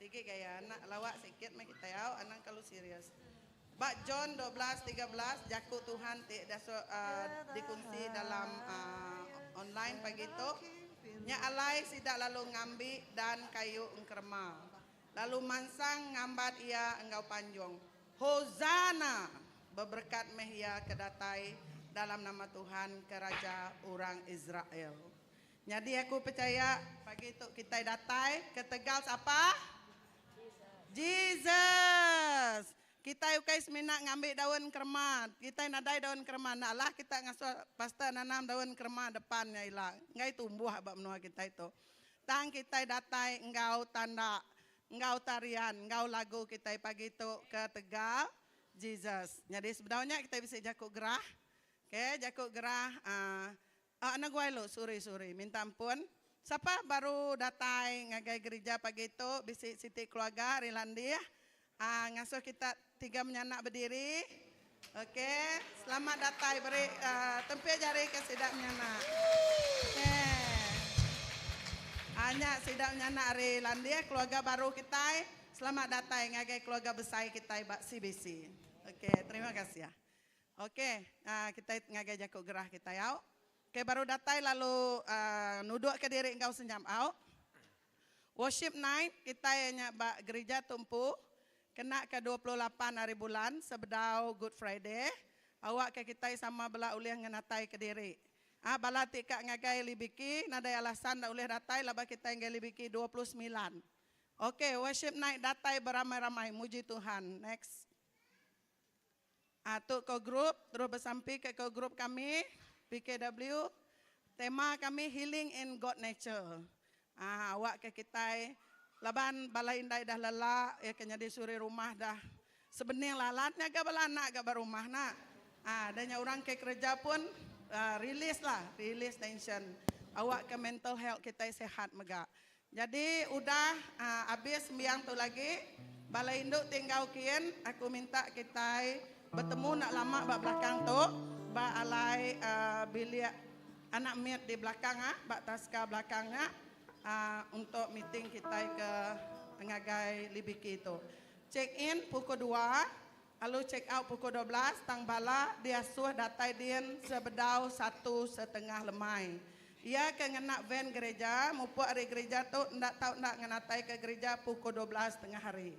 Iki gaya anak lawak sikit mah kita yau anak kalau serius. Bak John 12:13 jaku Tuhan dikunci dalam online pagi itu. Nya alai sidak lalu ngambi dan kayu engkerma. Lalu mansang ngambat ia engkau panjang. Hozana berberkat mehia kedatai dalam nama Tuhan ke Raja orang Israel. Jadi aku percaya pagi itu kita datai ke Tegal siapa? Jesus. Kita ukai semina ngambil daun kerma. Kita nadai daun kerma. Nak lah kita ngasuh pasta nanam daun kerma depannya ilang. Ngai tumbuh abak menua kita itu. Tang kita datai engkau tanda, engkau tarian, engkau lagu kita pagi itu ke Tegal. Jesus. Jadi sebenarnya kita bisa jakuk gerah. Oke, jakuk gerah. Anak gue lo, suri. Minta ampun. Siapa baru datai ngagai gereja pagi itu, bisi Siti keluarga Rilandi ya. Ngasuh kita 3 menyanak berdiri. Oke, selamat datai beri tempat jari ke sidak menyanak. Oke. Hanya sidak menyanak Rilandi ya, keluarga baru kita. Selamat datai ngagai keluarga besar kita Mbak CBC. Oke, terima kasih ya. Oke, kita ngagai jakuk gerah kita ya. Oke, baru datai lalu nuduk ke diri engkau senyap out. Worship night kita hanya gereja tumpu kena ke 28 hari bulan sebedau Good Friday. Awak ke kita sama bela uliah ngenatai ke diri. Bala tika ngagai libiki nadai alasan dah uliah datai laba kita ngagai libiki 29. Oke, worship night datai beramai-ramai muji Tuhan. Next. Tu ke grup terus bersampai ke grup kami. PKW, tema kami healing in God nature. Awak ke kita, laban balai indai dah lelah, ya kenya di suri rumah dah. Sebening lalatnya ke balanak ke barumah nak. Adanya orang ke kerja pun release tension. Awak ke mental health kita sehat mega. Jadi udah habis sembiang tu lagi, balai induk tinggal kian, aku minta kita bertemu nak lama bak belakang tu. Ba alai bilik anak mit di belakang bak taska belakangnya untuk meeting kita ke ngagai libiki itu. Check in pukul 2, lalu check out pukul 12, tang bala dia suah datai dien sebedau 1,5 lemai. Ia ke ngenak van gereja, mupu hari gereja tu ndak tahu ndak ngenatai ke gereja pukul 12 tengah hari.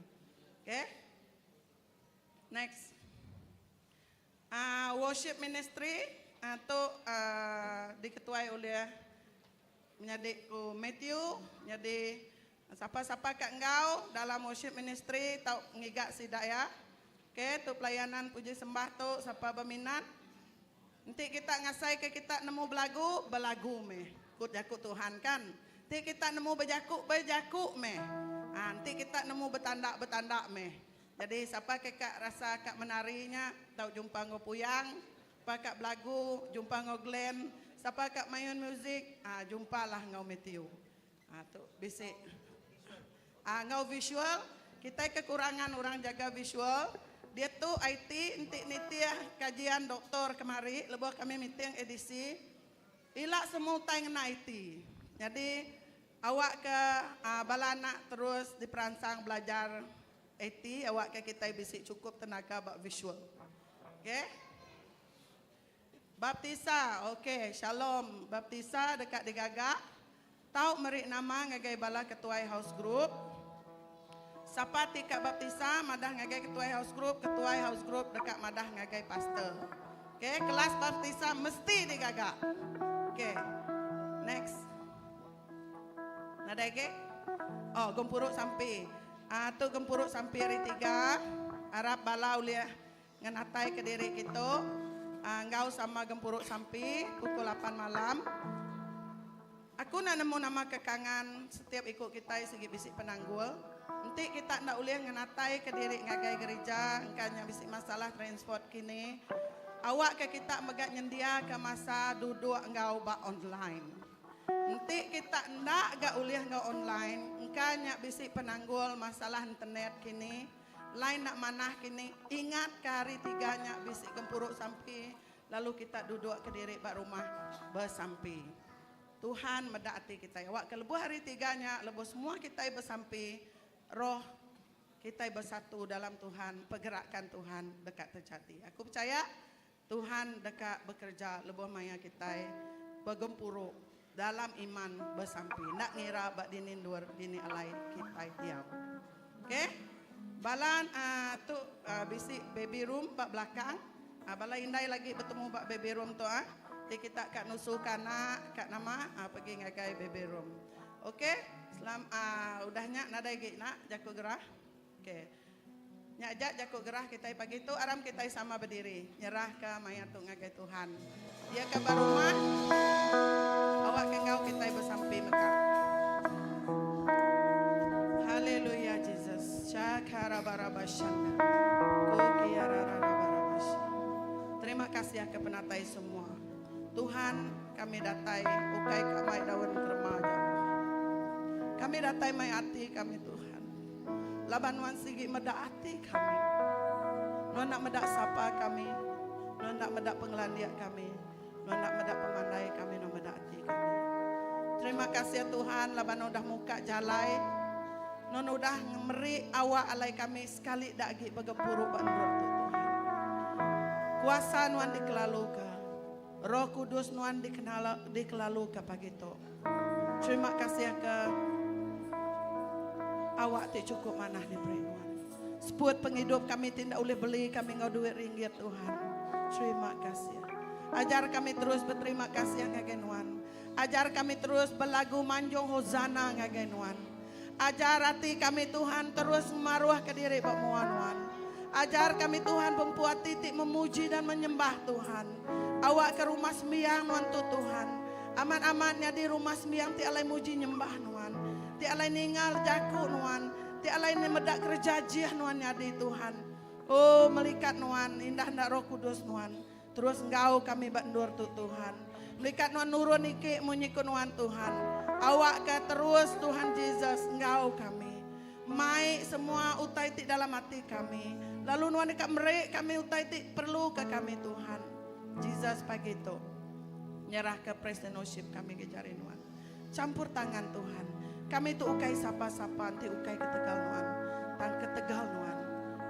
Okay? Next. Worship ministry atau diketuai oleh menjadi Matthew, jadi siapa-siapa kat engkau dalam worship ministry tahu ngigak sidak ya. Oke, tu pelayanan puji sembah tu siapa berminat. Nanti kita ngasai ke kita nemu belagu meh. Kut jakuk Tuhan kan. Nanti kita nemu berjakuk meh. Nanti kita nemu bertanda meh. Jadi siapa kak rasa kak menarinya, tahu jumpa ngopuyang, siapa kak belagu, jumpa ngoglen, siapa kak main musik, jumpalah ngau Matthew. Tu bisik. Ngau visual, kita kekurangan orang jaga visual. Dia tu IT, niti kajian doktor kemari, lebuh kami meeting edisi. Ilak semua tayang IT. Jadi awak ke balana terus diperansang belajar IT, awak ke kita bisik cukup tenaga bak visual. Okay? Baptisa, okay, shalom. Baptisa dekat di Gagak. Tahu merik nama ngagai bala ketua house group. Siapa tika baptisa madah ngagai ketua house group dekat madah ngagai pastor. Okay, kelas baptisa mesti di Gagak. Okay, next. Nada ke? Oh, Gempuruk sampai. Tu Gempuruk sampai hari 3. Arab bala uliah ngenatai ke diri kita. Engkau sama Gempuruk sampai pukul 8 malam. Aku nak nemu nama kekangan setiap ikut kita segi bisik penanggul. Nanti kita nak uliah ngenatai ke diri ngagai gereja. Engkanya bisik masalah transport kini. Awak ke kita megak nyendia ke masa duduk engkau bak online. Nanti kita ndak gak uliah ngau online, engkanya bisik penanggul masalah internet kini, lain nak manah kini, ingat ke hari 3-nya bisik Gempuruk sampai, lalu kita duduk ke diri bak rumah bersampai. Tuhan medakti kita, awak ke lebuh hari 3-nya, lebuh semua kita bersampai, roh kita bersatu dalam Tuhan, pergerakan Tuhan dekat terjadi. Aku percaya Tuhan dekat bekerja lebih maya kita bergempuruk dalam iman bersampi. Nak ngira bak dinin luar dini alai kita diam. Okey? Balan tu bisi baby room bak belakang. Bala indai lagi bertemu bak baby room tu kita kat nusu kana kat nama pergi ngagai baby room. Okey? Udahnya nadai gig nak jaku gerah. Okey. Nya ajak jaku gerah kita pagi tu aram kita sama berdiri nyerah ke mayat tu ngagai Tuhan. Dia ke barumah awak ke engkau kita bersampai Mekah. Haleluya Jesus. Syakara barabashanda. Terima kasih ke penatai semua. Tuhan kami datai ukai kamai daun remaja. Kami datai mai hati kami Tuhan. Labanuan sigi medak hati kami. Non nak medak sapa kami. Non nak medak penglandiak kami. Non nak medak pemandai kami. Non medak hati kami. Terima kasih Tuhan. Laban udah muka jalai. Non udah ngemeri awak alai kami sekali dagi begepuru bandur tu Tuhan. Kuasa nuan dikelalukan. Roh Kudus nuan dikelalukan pagi tu. Terima kasih ke awak tak cukup manah ni perenuan. Seput penghidup kami tidak boleh beli kami ngau duit ringgit Tuhan. Terima kasih. Ajar kami terus berterima kasih ngagenuan. Ajar kami terus berlagu manjung hosana ngagenuan. Ajar hati kami Tuhan terus maruah ke diri pemuan-muan. Ajar kami Tuhan membuat titik memuji dan menyembah Tuhan. Awak ke rumah sembiang nuan tu Tuhan. Aman-amannya di rumah sembiang ti alai muji nyembah nuan. Ti alai ningal jaku nuan. Ti alai ni medak kerja jiah nuan nyadi Tuhan. Oh melikat nuan indah ndak Roh Kudus nuan. Terus engkau kami bandur tu Tuhan. Melikat nuan nurun iki munyiku nuan Tuhan. Awak ke terus Tuhan Yesus engkau kami. Mai semua utai ti dalam hati kami. Lalu nuan dekat merek kami utai ti perlu ke kami Tuhan. Jesus pagi tu. Nyerah ke presidenship kami ke jari nuan. Campur tangan Tuhan. Kami tu ukai sapa-sapa, nanti ukai ketegal nuan. Tan ketegal nuan,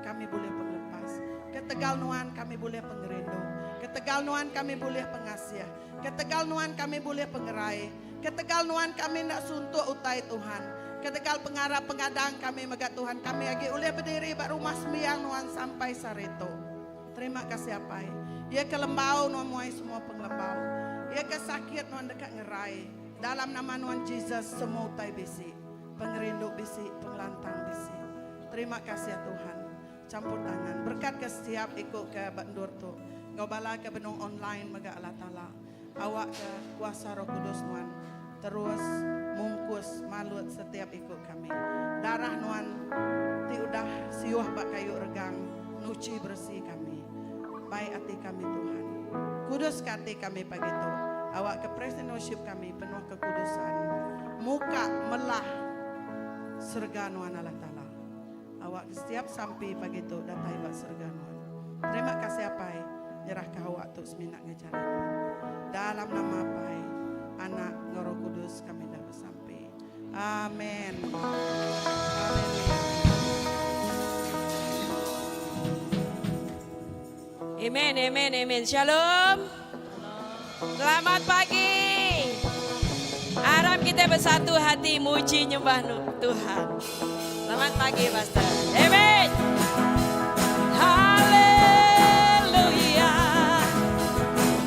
kami boleh penglepas. Ketegal nuan kami boleh pengerindu. Ketegal nuan kami boleh pengasih. Ketegal nuan kami boleh pengerai. Ketegal nuan kami nak suntuk utai Tuhan. Ketegal pengarap pengadang kami megat Tuhan. Kami lagi boleh berdiri bak rumah sembiang nuan sampai sareto. Terima kasih apa ya ke lembau nuan muai semua penglembau. Ya ke sakit nuan dekat ngerai. Dalam nama Nuan Jesus semua utai bisi. Pengerindu bisi, pengelantang bisi. Terima kasih Tuhan. Campur tangan. Berkat ke setiap ikut ke bandur tu. Ngau bala ke benung online mega Allah Ta'ala. Awak ke kuasa Roh Kudus Nuan. Terus mungkus malut setiap ikut kami. Darah Nuan ti udah siuh bak kayu regang. Nuci bersih kami. Baik hati kami Tuhan. Kudus hati kami pagi tu. Awak ke presidenship kami penuh kekudusan. Muka melah surga nuan Allah Ta'ala. Awak setiap sampai pagi itu datai bak surga nuan. Terima kasih apai. Nyerah ke awak tu seminak ngejari nuan. Dalam nama apai. Anak Roh Kudus kami dah bersampai. Amin. Amen, amen, amen. Shalom. Selamat pagi. Harap kita bersatu hati muji nyembah Tuhan. Selamat pagi Pastor. Amen. Haleluya.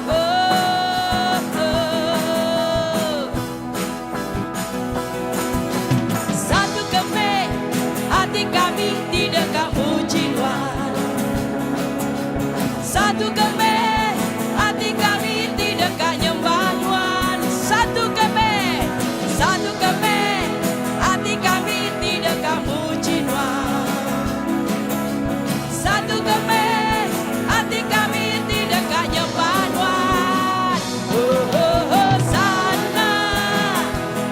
Oh, oh. Satu kami hati kami di dekat muji Tuhan. Satu kami hati kami dekat nyembah Tuhan. Satu kami hati kami di dekat muji Tuhan. Satu kami hati kami di dekat nyembah Tuhan. Oh oh oh sana,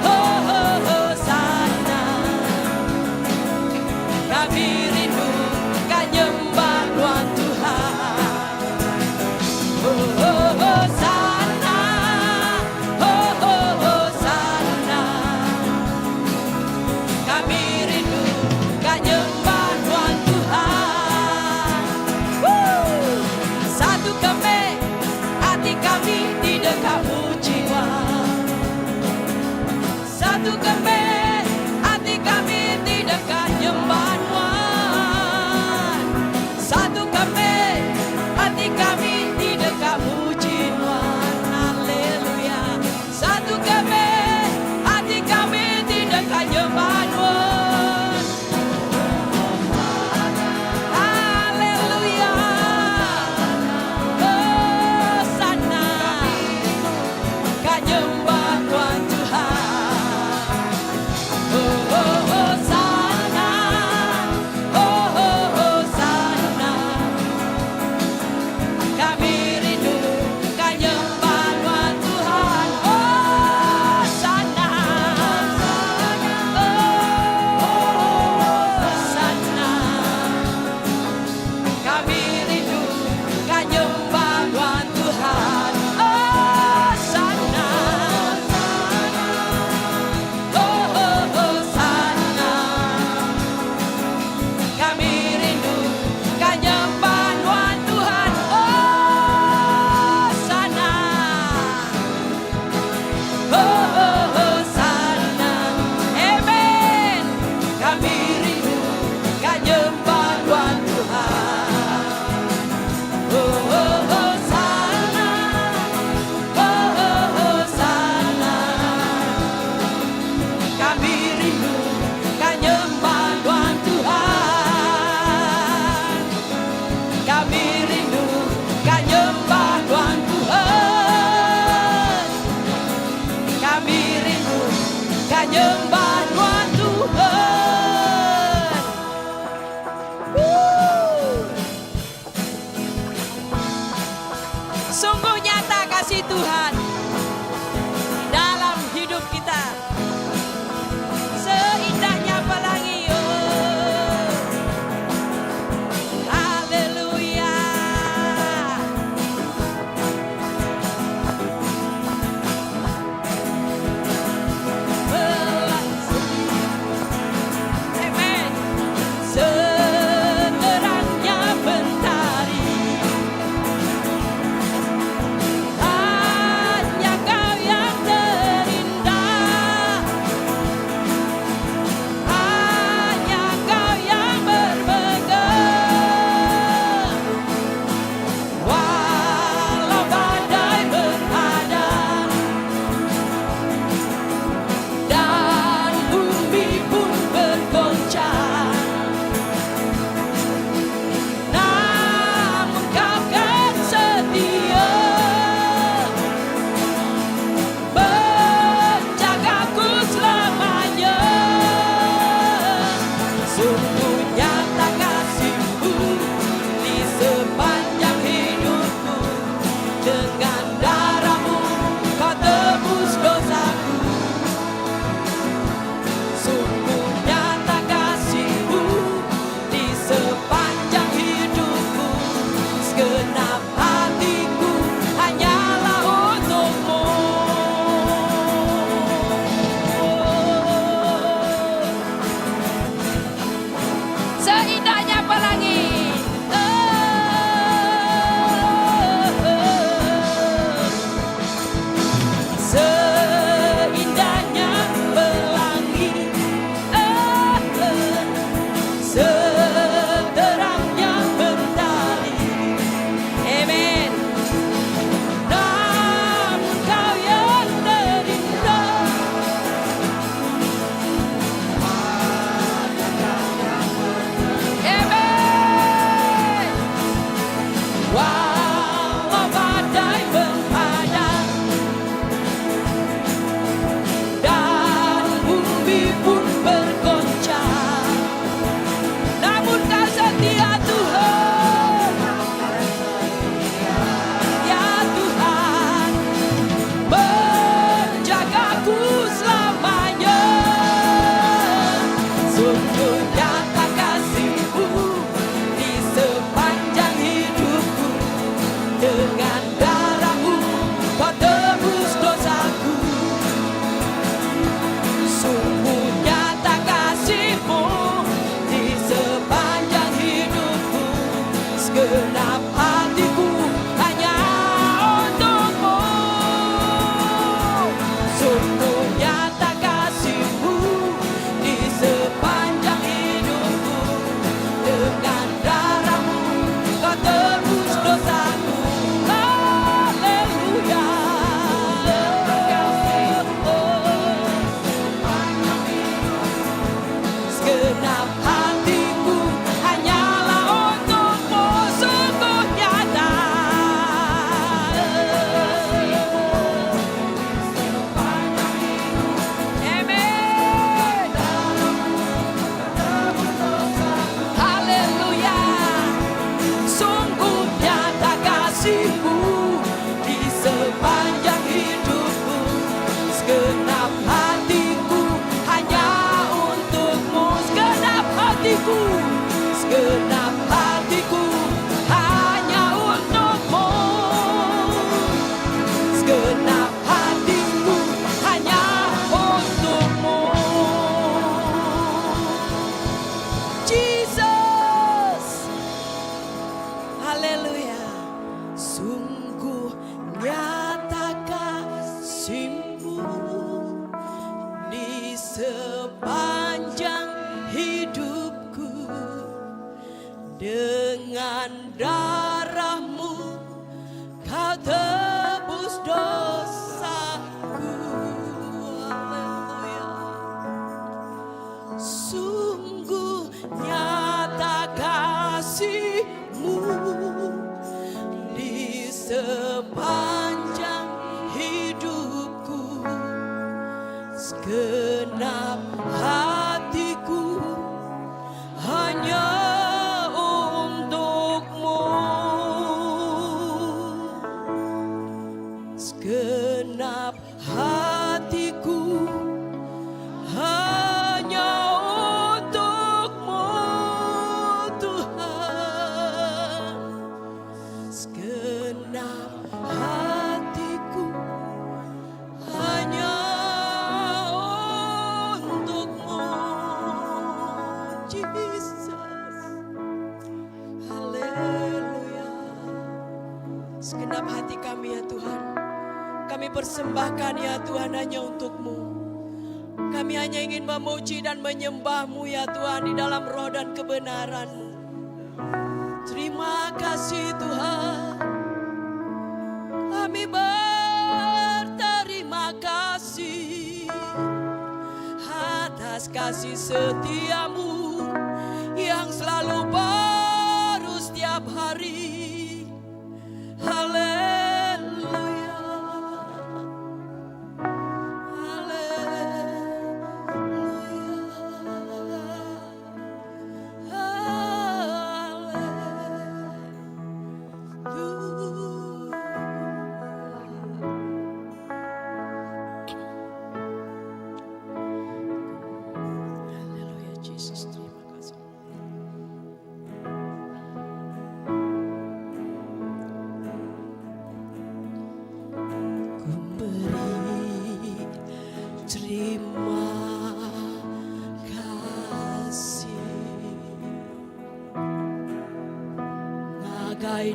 oh oh oh sana. Kami rindu kan nyembah Tuhan Tuhan. Sungguh nyata kasih Dengan darahmu kau tebus dosaku. Haleluya. Sungguh nyata kasih-Mu di sepanjang hidupku. Segenap hatiku hanya untuk-Mu. Segenap hatiku hanya untuk-Mu, Tuhan. Segenap hatiku hanya untuk-Mu, Jesus. Haleluya. Segenap hati kami ya Tuhan, kami persembahkan ya Tuhan hanya untuk-Mu. Kami hanya ingin memuji dan menyembah-Mu ya Tuhan di dalam roh dan kebenaran-Mu. Terima kasih Tuhan. Kami berterima kasih atas kasih setia-Mu yang selalu baru setiap hari. Haleluya. Haleluya Jesus, terima kasih. Ku beri terima kasih ngagai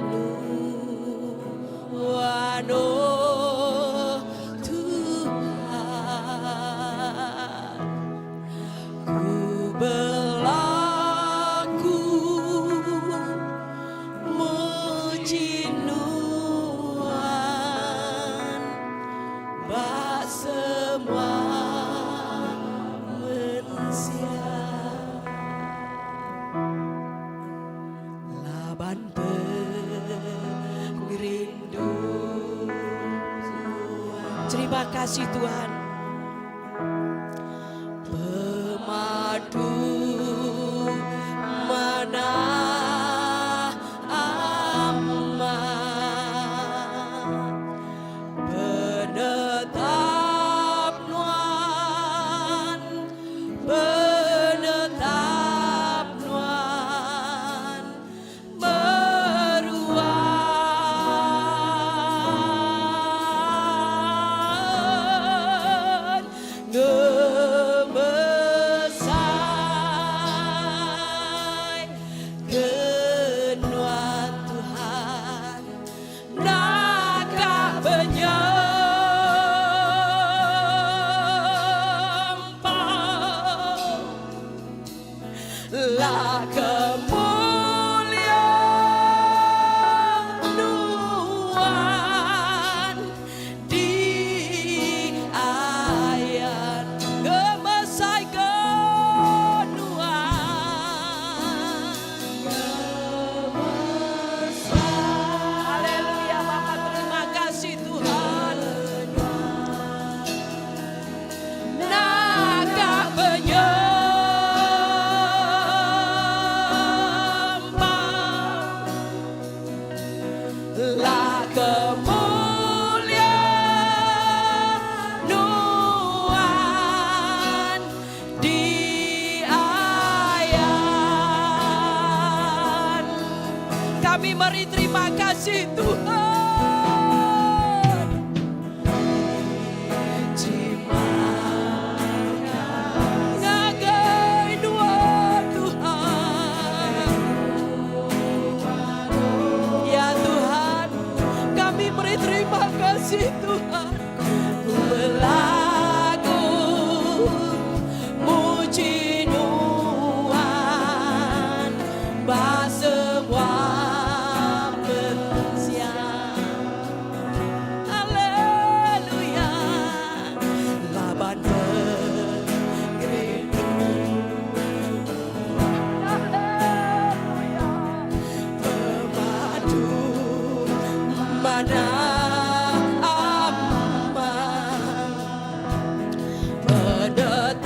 nuwano Tuhan. Ku berlaku muji nuan bak semua manusia. Laban pengerindu. Terima kasih Tuhan. Pemadu mana aman, penetap nuan, penetap nuan, meruan ngemesai kenuan Tuhan. Naga penyembah lah kemuliaan nuan di ayat gemesai kenuan. Haleluya Bapa, terima kasih Tuhan. Naga penyembah lah kemuliaan nuan di ayat. Kami beri terima kasih Tuhan. Terima nagai dua Tuhan. Ya Tuhan, kami beri terima kasih Tuhan. Ku berlagu muji nuan bahasa semua bersiap. Haleluya. Laban negeriku. Haleluya. Pemadu mana aman. Penetapan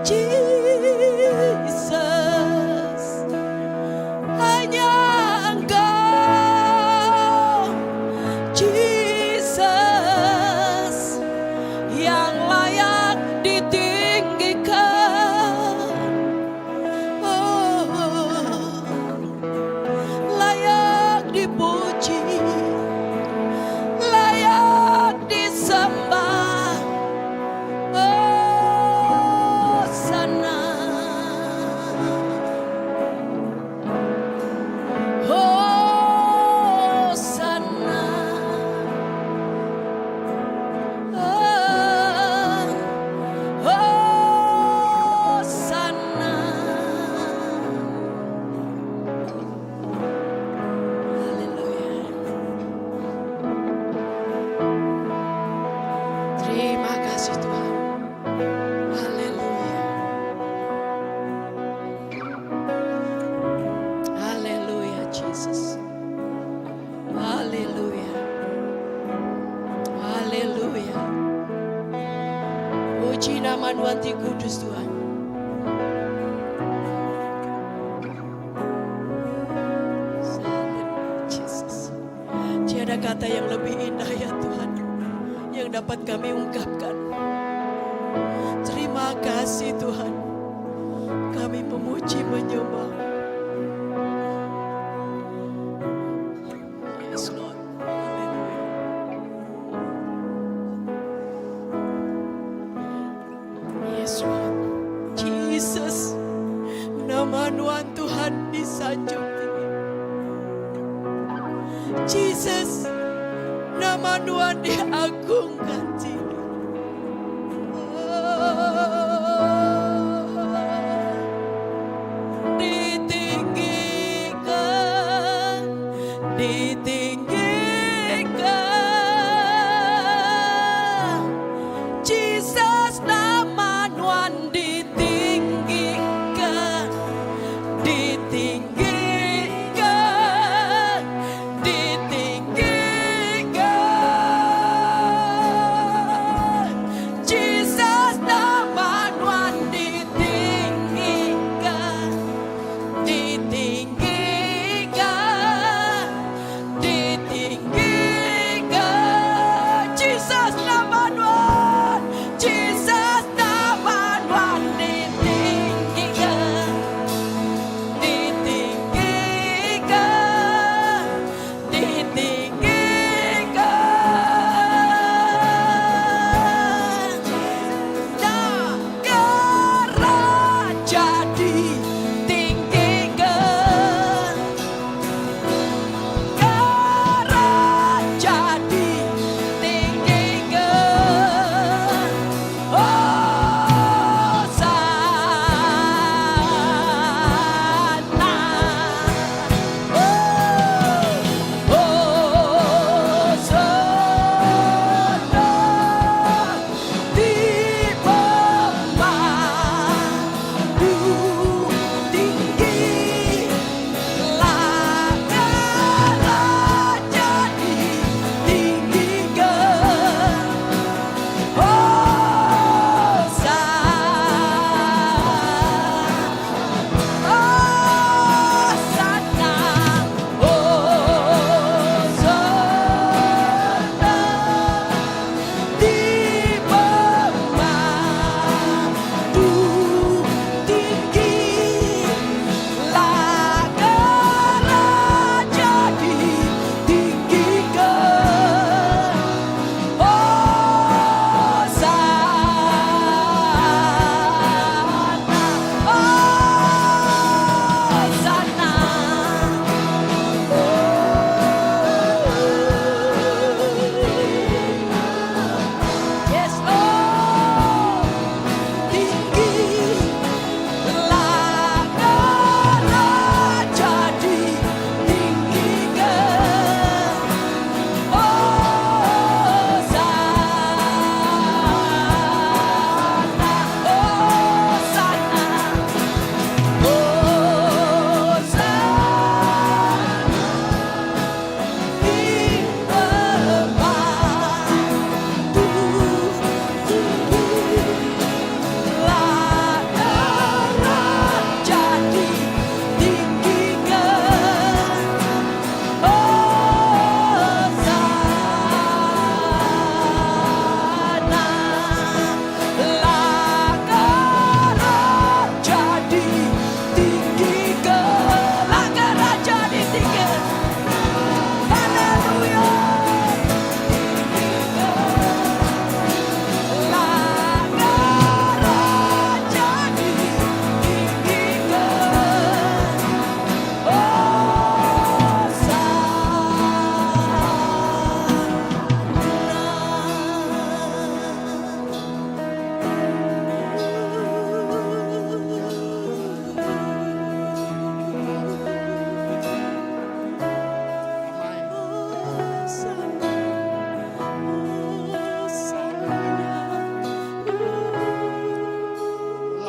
Jesus, hanya Engkau, Jesus, yang layak ditinggikan, layak dipuji, layak disembah. Sana, sana, sana. Haleluya. Terima kasih Tuhan. Haleluya. Haleluya Jesus. Haleluya. Haleluya. Puji nama Tuhan Kudus Tuhan. Jesus. Tiada kata yang lebih indah ya Tuhan yang dapat kami ungkapkan. Terima kasih Tuhan. Kami memuji menyembah. Yes Lord. Haleluya. Yes Lord. Jesus. Nama Tuhan disanjung tinggi. Jesus. Nama Tuhan diagungkan tinggi. Ditinggikan, ditinggikan. Jesus nama Tuhan ditinggikan, ditinggikan, ditinggikan.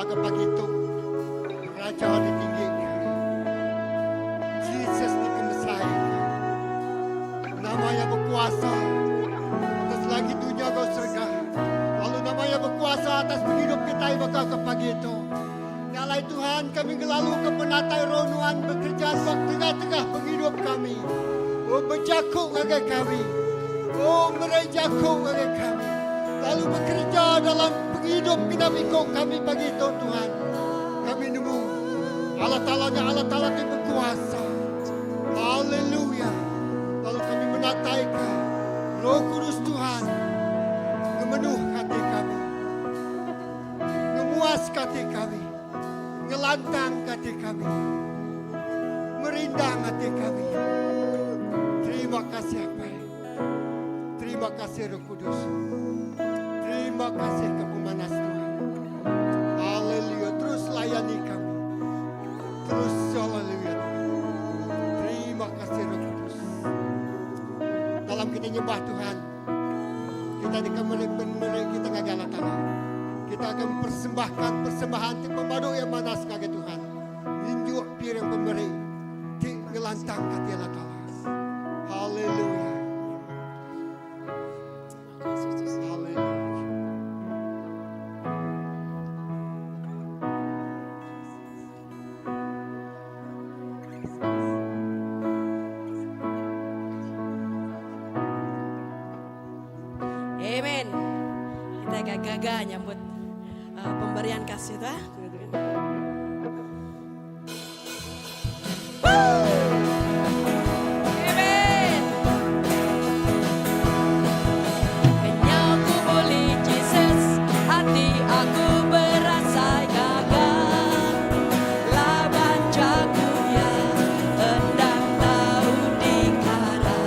pada pagi itu Raja ditinggikan, Jesus dikemesaikan, namanya berkuasa atas lagi dunia kau surga, lalu namanya berkuasa atas hidup kita maka ke pagi itu. Nyalai Tuhan kami ngelalu ke penatai ronuan bekerjaan waktu tengah-tengah penghidup kami. Oh berjakuk bagai kami, oh merejakuk bagai kami, lalu bekerja dalam penghidup kita ikut kami pagi itu Tuhan. Kami nemu Allah Ta'alanya Allah Ta'ala yang berkuasa. Haleluya. Lalu kami menataikan Roh Kudus Tuhan memenuh hati kami, memuas hati kami, ngelantang hati kami, merindang hati kami. Terima kasih apa? Terima kasih Roh Kudus. Terima kasih kepemanas Tuhan. Haleluya. Terus layani kami. Terus haleluya. Terima kasih Roh Kudus. Dalam kita nyembah Tuhan, kita di kamar kita ngagala tanah. Kita akan persembahkan persembahan ti pembadu yang manas kage Tuhan. Injuk piring pemberi ti ngelantang kati Allah Ta'ala. Haleluya. Haleluya. Amen. Kita gagah nyambut pemberian kasih tuh. Amen. Kenyaku boleh Jesus, hati aku berasa gagah. Lawan jago ya, hendak tahu dikara.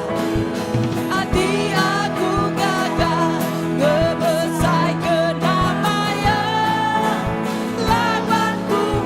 Hati aku gagah, ngebesai kedamaian. Lawanku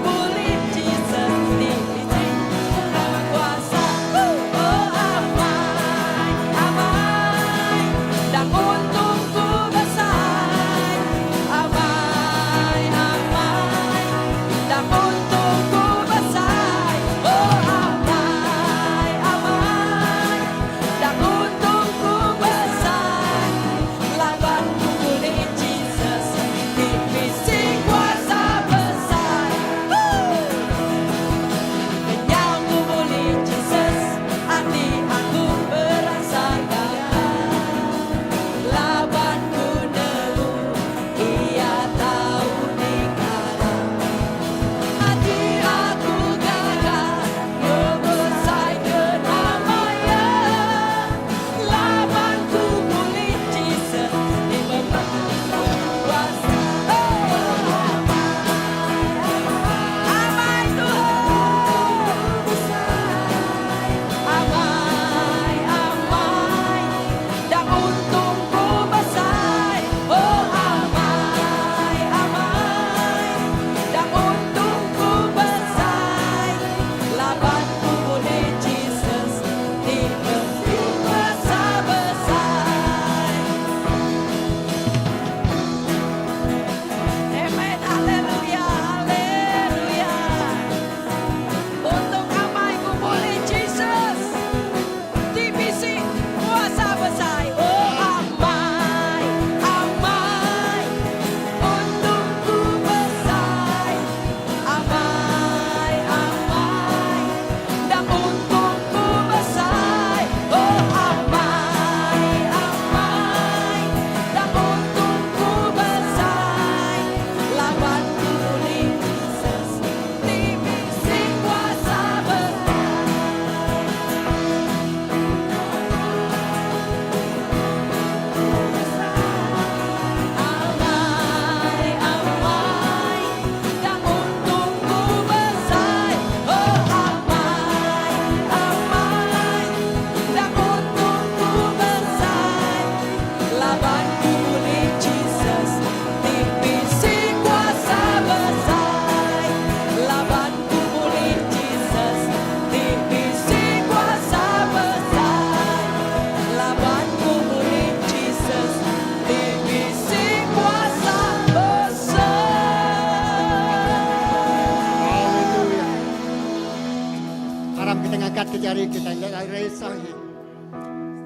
jari kita resahin.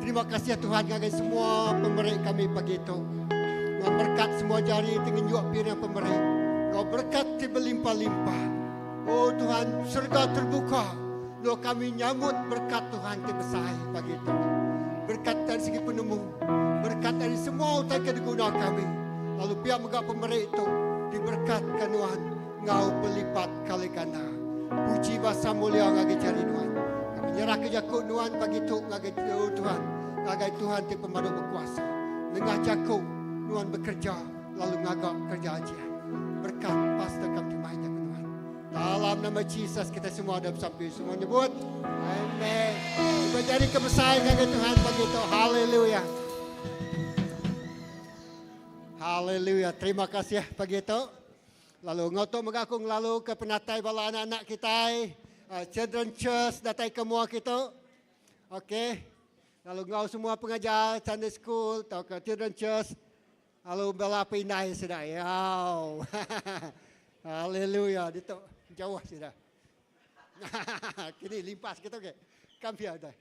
Terima kasih Tuhan ngagai semua pemberi kami pagi itu. Kau berkat semua jari dengan juak piring pemberi. Kau berkat berlimpah-limpah. Oh Tuhan, surga terbuka. Lalu kami nyambut berkat Tuhan terbesar pagi itu. Berkat dari segi penemu. Berkat dari semua utai kedeguna kami. Lalu pihak megak pemberi itu diberkatkan Tuhan. Ngau berlipat kali ganda. Puji bahasa mulia ngagai jari Tuhan. Kami nyerah ke jakuk Tuhan pagi itu ngagai Tuhan. Ngagai Tuhan ti pemadam berkuasa. Lengah jakuk Tuhan bekerja lalu ngagak kerja aja. Berkat pastor kami dimainya ke Tuhan. Dalam nama Yesus kita semua ada sampai semua nyebut. Amin. Kita jadi kebesaran ngagai Tuhan pagi itu. Haleluya. Haleluya. Terima kasih pagi itu. Lalu ngotok megakung lalu ke penatai bala anak-anak kita, children church datai kemua kita. Okey. Lalu ngau semua pengajar Sunday school atau ke children church. Lalu bala pindah sudah. Yaw. Haleluya. Itu jauh sudah. Kini limpas kita ke. Kampia dah.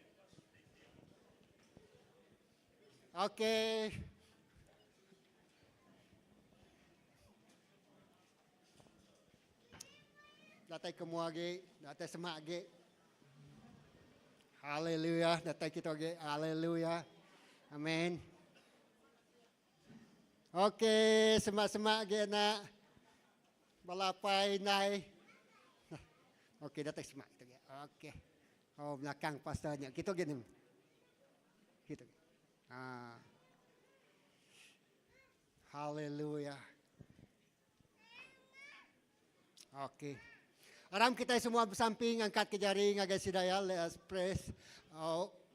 Okey. Datai kemua ge, datai semak ge. Haleluya, datai kita ge. Haleluya. Amin. Okey, semak-semak ge nak. Balapai nai. Okey, datai semak kita ge. Okey. Oh, belakang pastornya. Kita ge ni. Kita. Haleluya. Okey. Aram kita semua bersamping, angkat ke jari, ngagai sidaya, let us praise.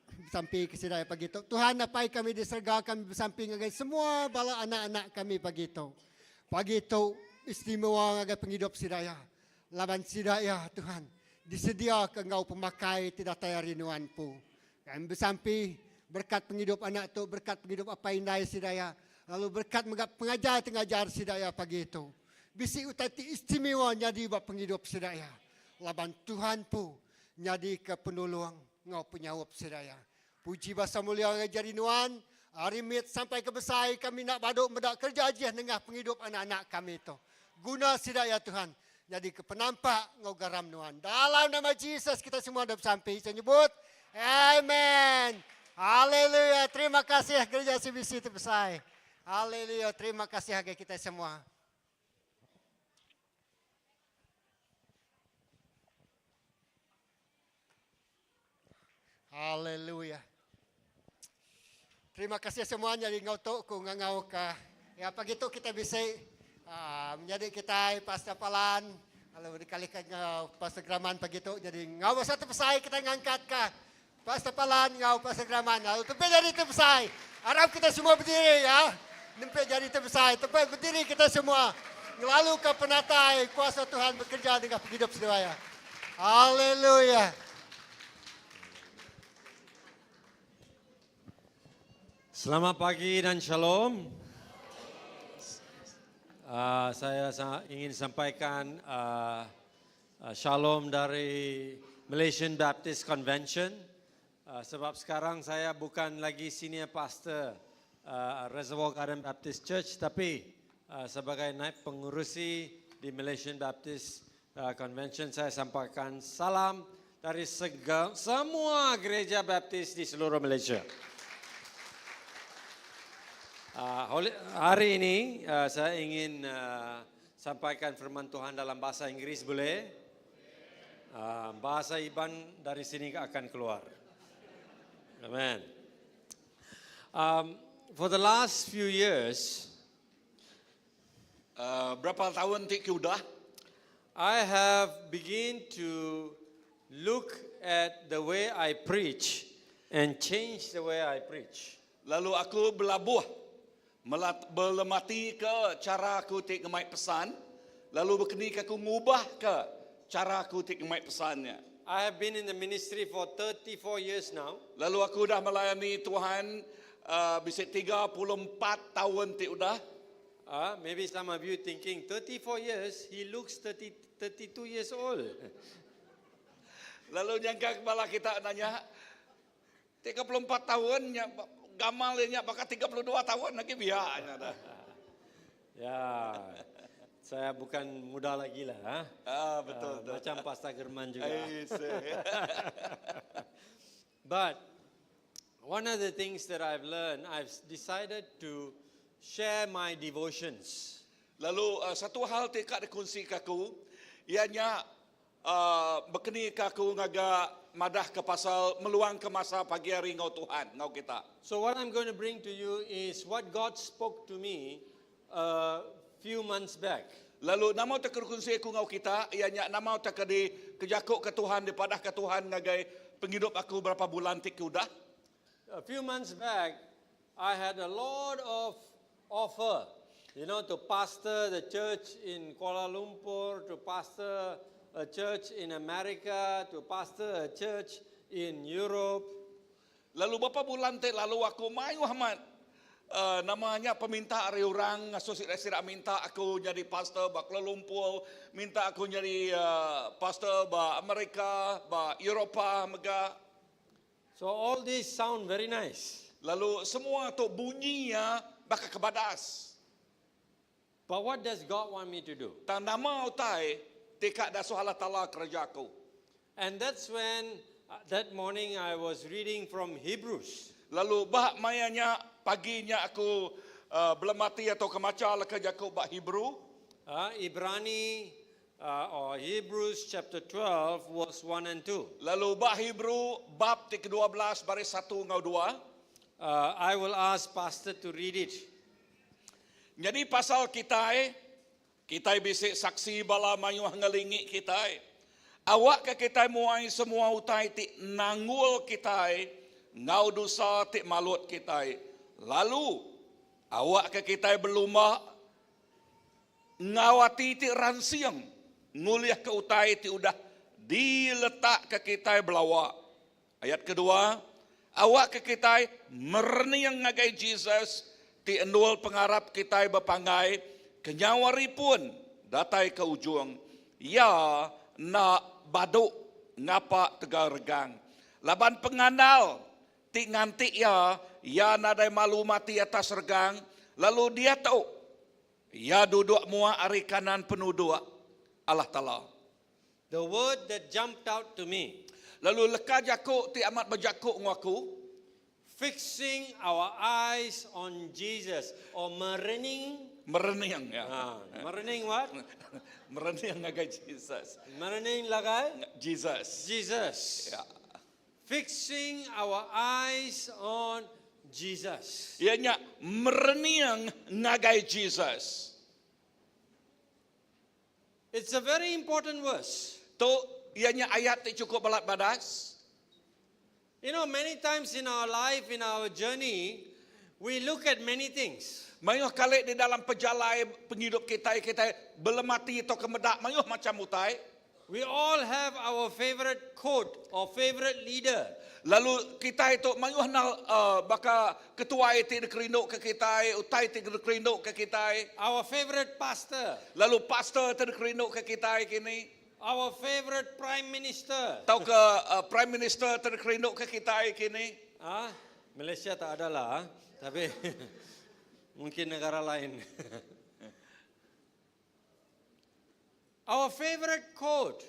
Bersamping ke sidaya pagi itu. Tuhan, napai kami di surga, kami bersamping ngagai semua bala anak-anak kami pagi itu. Pagi itu, istimewa ngagai penghidup sidaya. Laban sidaya, Tuhan. Disedia ke engkau pemakai, tidak tayar rinuan pu. Kami bersamping, berkat penghidup anak itu, berkat penghidup apa indai sidaya. Lalu berkat pengajar sidaya pagi itu. Bisi utati istimewa nyadi buat penghidup sedaya. Laban Tuhan pu nyadi ke penolong ngau penyawab sedaya. Puji bahasa mulia ngajari nuan. Arimit sampai ke besar kami nak baduk medak kerja aja nengah penghidup anak-anak kami itu. Guna sedaya Tuhan. Jadi ke penampak ngau garam nuan. Dalam nama Yesus kita semua ada sampai. Saya nyebut. Amen. Haleluya. Terima kasih gereja CBC terbesar. Haleluya. Terima kasih harga kita semua. Haleluya. Terima kasih semuanya di ngau ku ngau ka. Ya pagi itu kita bisa menjadi kita pastor palan. Lalu dikalikan ngau pastor graman pagi itu jadi ngau satu pesai kita ngangkat ka. Pastor palan ngau pastor graman. Lalu tempat jadi pesai. Harap kita semua berdiri ya. Tempat jadi pesai. Tempat berdiri kita semua. Lalu ke penatai kuasa Tuhan bekerja dengan hidup sedaya. Haleluya. Selamat pagi dan shalom. Saya ingin sampaikan shalom dari Malaysian Baptist Convention. Sebab sekarang saya bukan lagi senior pastor Reservoir Garden Baptist Church, tapi sebagai naib pengurusi di Malaysian Baptist Convention, saya sampaikan salam dari semua gereja Baptist di seluruh Malaysia. Hari ini saya ingin sampaikan firman Tuhan dalam bahasa Inggris boleh? Bahasa Iban dari sini akan keluar. Amen. For the last few years, berapa tahun udah? I have begin to look at the way I preach and change the way I preach. Lalu aku berlabuh berlemati ke cara aku tik ngemai pesan, lalu berkini aku ngubah ke cara aku tik ngemai pesannya. I have been in the ministry for 34 years now. Lalu aku dah melayani Tuhan bisa 34 tahun tik udah. Maybe some of you thinking 34 years, he looks 32 years old. Lalu jangka kepala kita nanya, 34 tahun, gamalnya bakal 32 tahun lagi biarnya dah. Ya, saya bukan muda lagi lah. Ha? Betul. Macam Pastor German juga. Saya. But one of the things that I've learned, I've decided to share my devotions. Lalu satu hal tekak dikongsi kaku, ianya berkeni kaku ngaga madah ke pasal meluang ke masa pagi hari ngau Tuhan, ngau kita. So what I'm going to bring to you is what God spoke to me a few months back. Lalu nama tak kongsi aku ngau kita, ianya nama tak di kejakuk ke Tuhan, dipadah ke Tuhan ngagai penghidup aku berapa bulan tik udah. A few months back, I had a lot of offer, to pastor the church in Kuala Lumpur, to pastor a church in America, to pastor a church in Europe. Lalu beberapa bulan tik lalu aku mayu Ahmad, namanya peminta hari orang, asosiasi minta aku jadi pastor ba Kuala Lumpur, minta aku jadi pastor ba Amerika, ba Eropah, mega. So all these sound very nice. Lalu semua tu bunyinya bakal kebadas. But what does God want me to do? Tak nama utai tekak dah Allah Taala kerjaku. And that's when that morning I was reading from Hebrews. Lalu bah mayanya paginya aku belemati atau kemaca lah kerjaku bah Hebrew. Ibrani or Hebrews chapter 12 verse 1 and 2. Lalu bah Hebrew bab ke-12 baris 1 ngau 2. I will ask pastor to read it. Jadi pasal kita bisik saksi bala mayuh ngelingi kita. Awak ke kita muai semua utai ti nangul kita, ngau dosa ti malut kita. Lalu awak ke kita berlumah ngawati ti ransiang nguliah ke utai ti udah diletak ke kita belawak. Ayat kedua, awak ke kita merniang ngagai Jesus ti endul pengarap kita berpangai kenyawari pun datai ke ujung. Ya na baduk ngapa tegar regang. Laban pengandal ti nganti ya nadai malu mati atas regang. Lalu dia tahu ya duduk mua ari kanan penuduk Allah Ta'ala. The word that jumped out to me, Lalu leka jakuk ti amat berjakuk ngaku. fixing our eyes on Jesus, or merening. Merening ya. Merening what? Merening ngagai Jesus. Merening lagai? Jesus. Jesus. Ya. Fixing our eyes on Jesus. Ianya merening ngagai Jesus. It's a very important verse. Tu ianya ayat ti cukup balat badas. Many times in our life, in our journey, we look at many things. Mayuh kali di dalam pejalai penghidup kita belemati atau kemedak mayuh macam utai. We all have our favorite quote or favorite leader. Lalu kita itu mayuh nal baka ketua itu dikerinduk ke kita, utai itu dikerinduk ke kita. Our favorite pastor. Lalu pastor itu dikerinduk ke kita kini. Our favorite prime minister. Tahu ke prime minister itu dikerinduk ke kita kini. Malaysia tak ada lah, tapi mungkin negara lain. Our favorite quote.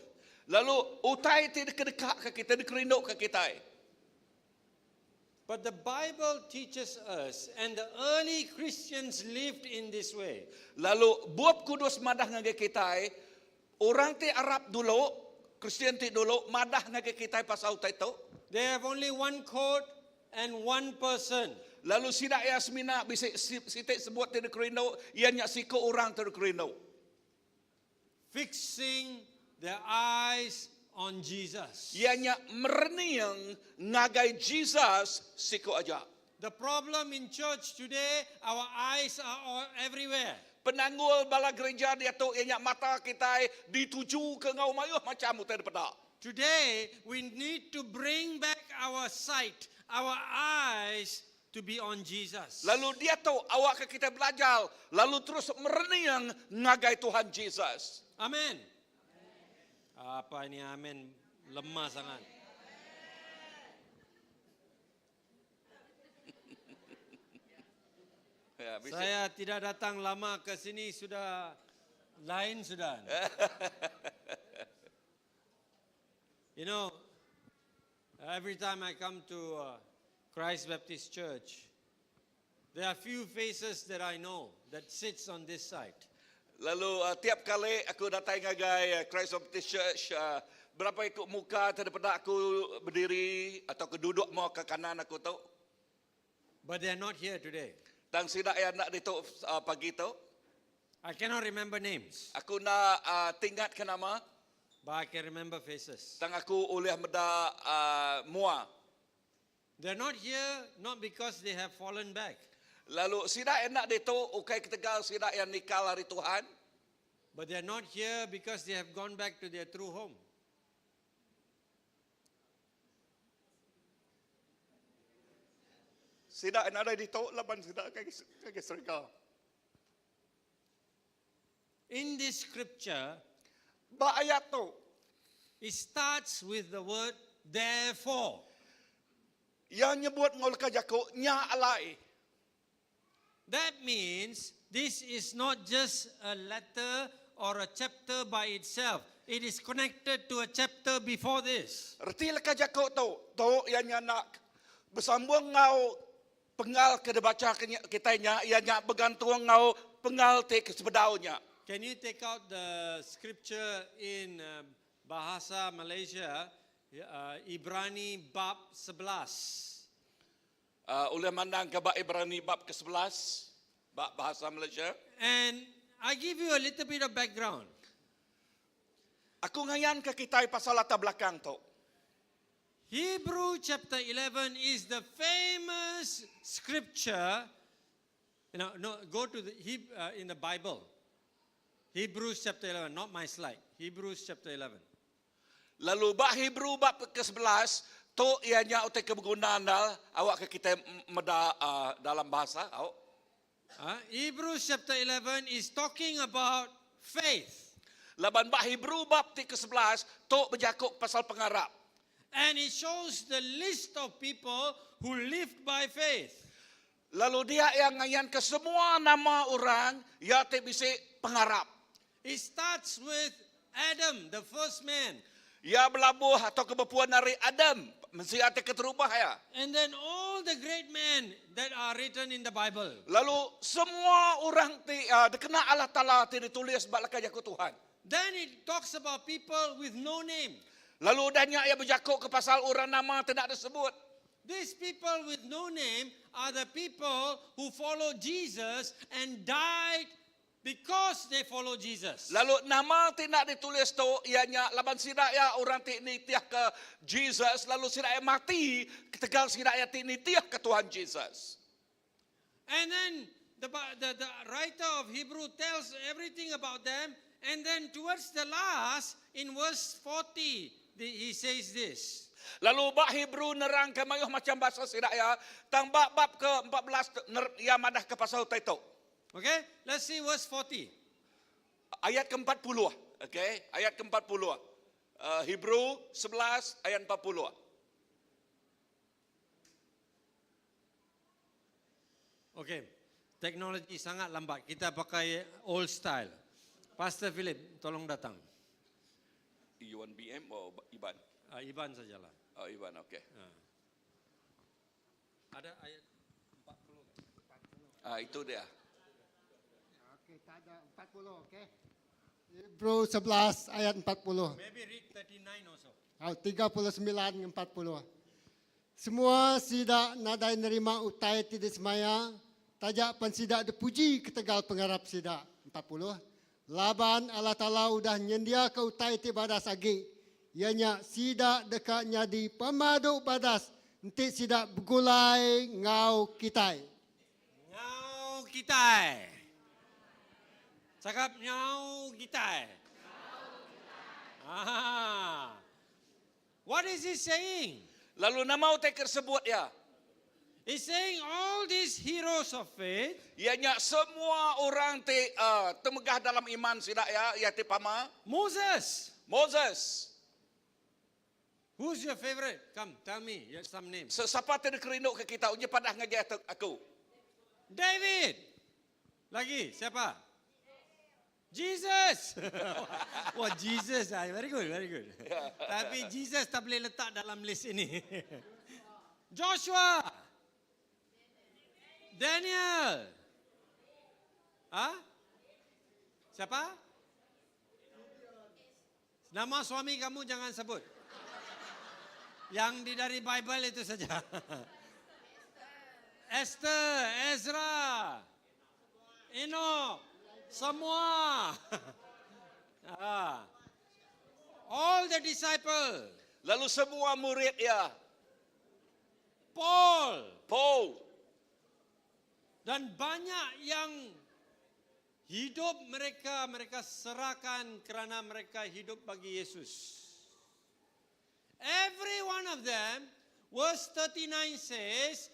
Lalu utai itu dekat ke kita, dikerinduk ke kita. But the Bible teaches us, and the early Christians lived in this way. Lalu buat kudus madah ngagai kita, orang ti Arab dulu, Kristian ti dulu madah ngagai kita pasal utai tu. They have only one quote and one person. Lalu sidak Yasmina bisa sitik sebut ti dikerinduk, ianya siko orang ti dikerinduk. Fixing their eyes on Jesus. Ianya merening ngagai Jesus siko aja. The problem in church today, our eyes are all everywhere. Penanggul bala gereja dia tu ianya mata kita dituju ke ngau mayuh macam utai depada. Today, we need to bring back our sight, our eyes to be on Jesus. Lalu dia tahu awak ke kita belajar, lalu terus merening ngagai Tuhan Jesus. Amen. Apa ini amen lemah sangat. Ya, bisa. Saya tidak datang lama ke sini sudah lain sudah. You know, every time I come to Christ Baptist Church, there are few faces that I know that sits on this side. Lalu tiap kali aku datang ngagai Christ Baptist Church, berapa ikut muka daripada aku berdiri atau keduduk mau ke kanan aku tu. But they are not here today. Dan sidak yang nak dituk pagi tu, I cannot remember names, aku nak tinggatkan nama but I can remember faces. dan aku oleh meda mua. They're not here not because they have fallen back, Lalu sidak yang nak dituk ukai ketegal sidak yang nikal hari Tuhan. but they're not here because they have gone back to their true home. Sidak yang ada dituk laban sidak kaki serga. In this scripture, Ba ayat tu, it starts with the word therefore. yang nyebut ngol kajaku nya alai. That means this is not just a letter or a chapter by itself. It is connected to a chapter before this. Erti le kajaku tu yang nak bersambung ngau pengal ke baca kitanya yang nak bergantung ngau pengal te ke sebedaunya. Can you take out the scripture in Bahasa Malaysia, Ibrani bab 11? Oleh mandang ke bab Ibrani bab ke-11, bab bahasa Malaysia. And I give you a little bit of background. Aku ngayan ke kita pasal latar belakang tu. Hebrew chapter 11 is the famous scripture. Go to the in the Bible. Hebrews chapter 11, not my slide. Hebrews chapter 11. Lalu bab Hebrew bab ke-11 tu ianya utai kegunaan awak ke kita meda dalam bahasa awak. Hebrews chapter 11 is talking about faith. Laban bab Hebrew bab ke-11 tu berjakuk pasal pengarap. And it shows the list of people who lived by faith. Lalu dia yang ngayan ke semua nama orang ya te bisa pengarap. It starts with Adam, the first man. Ya berlabuh atau kebepuan dari Adam mesti ada keterubah ya. And then all the great men that are written in the Bible. Lalu semua orang dikena Allah Taala ditulis bak kajaku Tuhan. Then it talks about people with no name. Lalu danya ia berjakuk ke pasal orang nama tidak disebut. These people with no name are the people who follow Jesus and died because they follow Jesus. Lalu nama tidak ditulis tu ianya laban sidak ya orang ni tiah ke Jesus lalu sidak ya mati ketegal sidak ya ni tiah ke Tuhan Jesus. And then the writer of Hebrew tells everything about them, and then towards the last in verse 40 he says this. Lalu bab Hebrew nerang ke mayuh macam bahasa sidak ya tang bab ke-14 ya madah ke pasal itu. Okay, let's see verse 40. Ayat ke-40. Okay, ayat ke-40. Hebrew 11 ayat 40. Okay, teknologi sangat lambat. Kita pakai old style. Pastor Philip, tolong datang. You want BM or Iban? Iban sajalah. Oh, Iban, okay. Ada ayat 40. Itu dia. Okey, tak ada 40, okey. Hebrew 11 ayat 40. Maybe read 39 also. 39 dengan 40. Semua sidak nadai nerima utai tidak semaya, tajak pensidak dipuji ketegal pengarap sidak. 40. Laban Allah Ta'ala udah nyendia ke utai ti badas agi. Ianya sidak dekat nyadi pemaduk badas. Nanti sidak bergulai ngau kitai. Nyau kitai. Cakap nyau kitai. What is he saying? Lalu nama utai tersebut ya. He's saying all these heroes of faith, Ianya semua orang temegah dalam iman sidak ya, ya ti pama. Moses, Moses, Who's your favorite? Come, tell me some names. Siapa tu kerinuk ke kita? Unya padah ngajak aku. David. Lagi, siapa? Jesus. Wah, Jesus. Very good, very good. Tapi Jesus tak boleh letak dalam list ini. Joshua. Daniel. Siapa? Nama suami kamu jangan sebut. Yang dari Bible itu saja. Esther, Ezra, Enoch, semua. All the disciples. Lalu semua murid ya. Paul. Dan banyak yang hidup mereka serahkan kerana mereka hidup bagi Yesus. Every one of them, verse 39 says,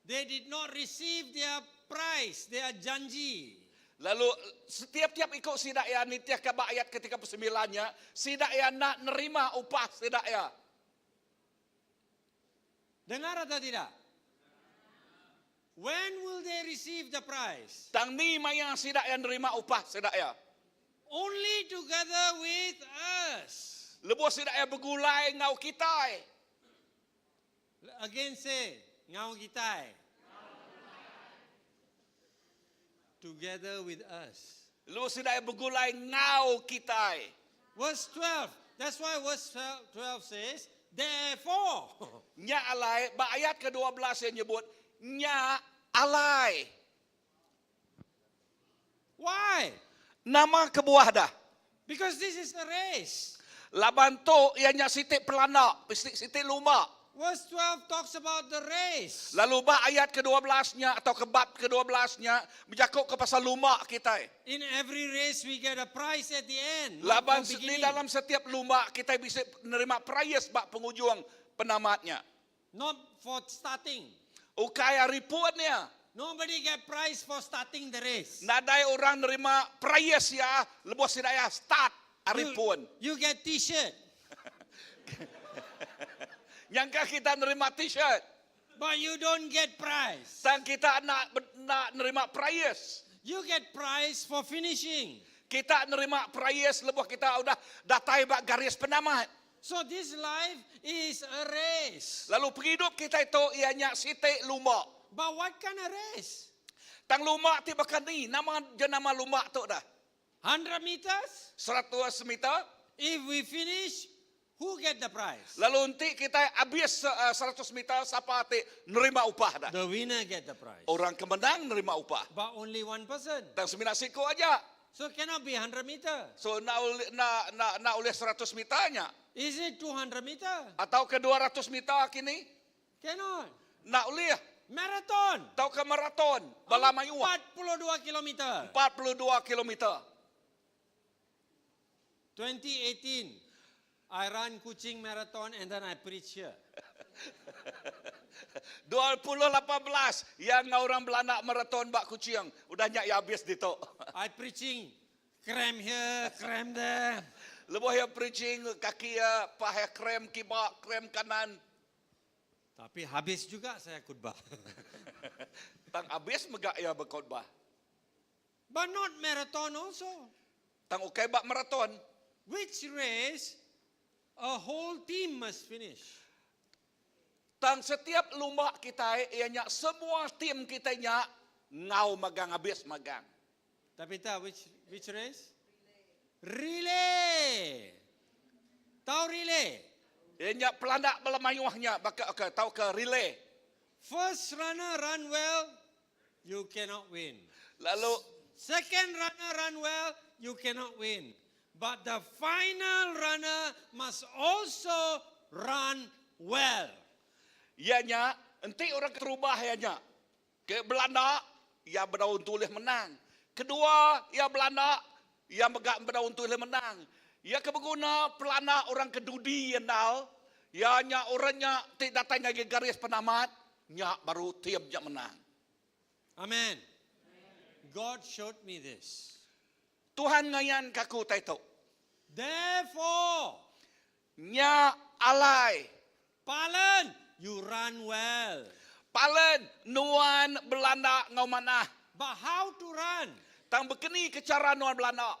they did not receive their prize, their janji. Lalu setiap-tiap ikut sidaya nitiah kaba ayat ke-39-nya, sidaya nak nerima upah sidaya. Dengar atau tidak? When will they receive the prize? Tang ni mayang sidaya nerima upah sidaya. Only together with us. Lepas sidaya bergulai ngau kita. Again say, ngau kita. Together with us. Lepas sidaya bergulai ngau kita. Verse 12. That's why verse 12 says, therefore. Nya alai, ba ayat ke-12 yang nyebut, nya alai. Why? Nama kebuah dah. Because this is a race. Laban tu ianya sitik pelanak, sitik lumak. Verse 12 talks about the race. Lalu ba ayat ke-12-nya atau kebab ke-12-nya bercakap ke pasal lumak kita. In every race we get a prize at the end. Not Laban from di beginning. dalam setiap lumak kita bisa menerima prize bak penghujung penamatnya. Not for starting. Ukaya ripuannya. Nobody get prize for starting the race. Nadai orang nerima prize ya lepas sidaya start aripun. You get t-shirt. Nyangka kita nerima t-shirt. But you don't get prize. Dan kita nak nerima prize. You get prize for finishing. Kita nerima prize lepas kita udah datai bak garis penamat. So this life is a race. Lalu penghidup kita itu ianya sitik lumak. But what kind of race? Tang lumak ti bakan ni, nama lumak tu dah. 100 meters? 100 meter. If we finish, who get the prize? Lalu nanti kita habis 100 meter, siapa ti nerima upah dah. The winner get the prize. Orang kemenang nerima upah. But only one person. Tang 9 siku aja. So cannot be 100 meter. So nak oleh 100 meternya. Is it 200 meter? Atau ke 200 meter kini? Cannot. Nak oleh. Marathon. Atau ke maraton. Balamayuah. 42 kilometer. 42 kilometer. 2018, I ran Kuching Marathon and then I preach here. 2018 yang orang belanak maraton bak Kuching. Udah nyak ya habis dito. I preaching krem here, krem there. Lepas yang preaching kaki ya pakai krem kibak, krem kanan. Tapi habis juga saya khutbah. Tang habis megak ya berkhotbah. But not marathon also. Tang ukai bak maraton. Which race a whole team must finish? Tang setiap lumak kita ianya semua tim kita nya ngau magang habis magang. Tapi tahu which race? Relay. Tahu relay? Ianya pelanak belamayuahnya baka tahu ke relay. First runner run well, you cannot win. Lalu Second runner run well, you cannot win. But the final runner must also run well. ianya enti orang terubah ianya. Ke Belanda ia berdaun tulis menang. Kedua ia Belanda ia megak berdaun tulis menang. Ia kebeguna pelana orang kedudi yenal. Ianya orangnya tidak datang lagi garis penamat. Nya baru tiap jak menang. Amen. God showed me this. Tuhan ngayan kaku taito. Therefore, Nya alai. Palan, you run well. Palen nuan Belanda ngau mana. But how to run? Tang bekeni ke cara nuan Belanda.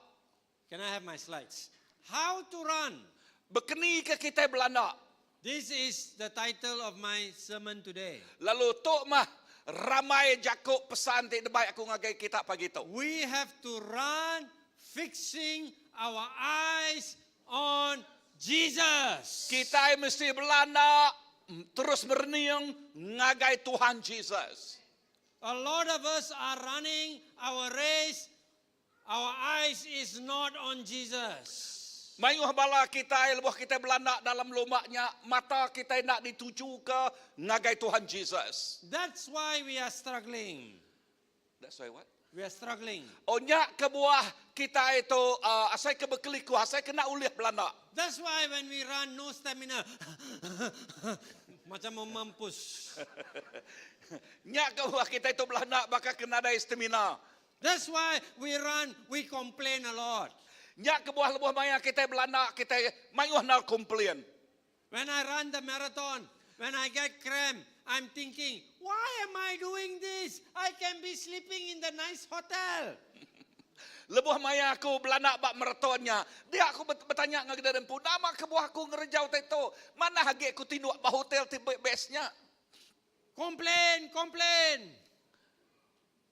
Can I have my slides? How to run? Bekeni ke kita Belanda. This is the title of my sermon today. Lalu tok mah ramai jakuk pesan ti debai aku ngagai kita pagi tu. We have to run fixing our eyes on Jesus. Kita mesti Belanda terus berniang ngagai Tuhan Jesus. A lot of us are running our race. Our eyes is not on Jesus. Mayuh bala kita lebuh kita Belanda dalam lomaknya mata kita nak dituju ke ngagai Tuhan Jesus. That's why we are struggling. That's why what? We are struggling. Onyak ke buah kita itu asai ke bekeliku, asai kena ulih Belanda. That's why when we run, no stamina. Macam mau mampus. Nyak ke buah kita itu Belanda bakal kena ada stamina. That's why we run, we complain a lot. Nyak ke buah lebuh maya kita Belanda, kita mayuh nak komplain. When I run the marathon, when I get cramp, I'm thinking, why am I doing this? I can be sleeping in the nice hotel. Lebuh maya aku Belanda bak maratonnya. Dia aku bertanya ngagada rempu, nama ke buah aku ngerejau itu. Mana hagi aku tinduk bah hotel tipe bestnya. Complain, complain.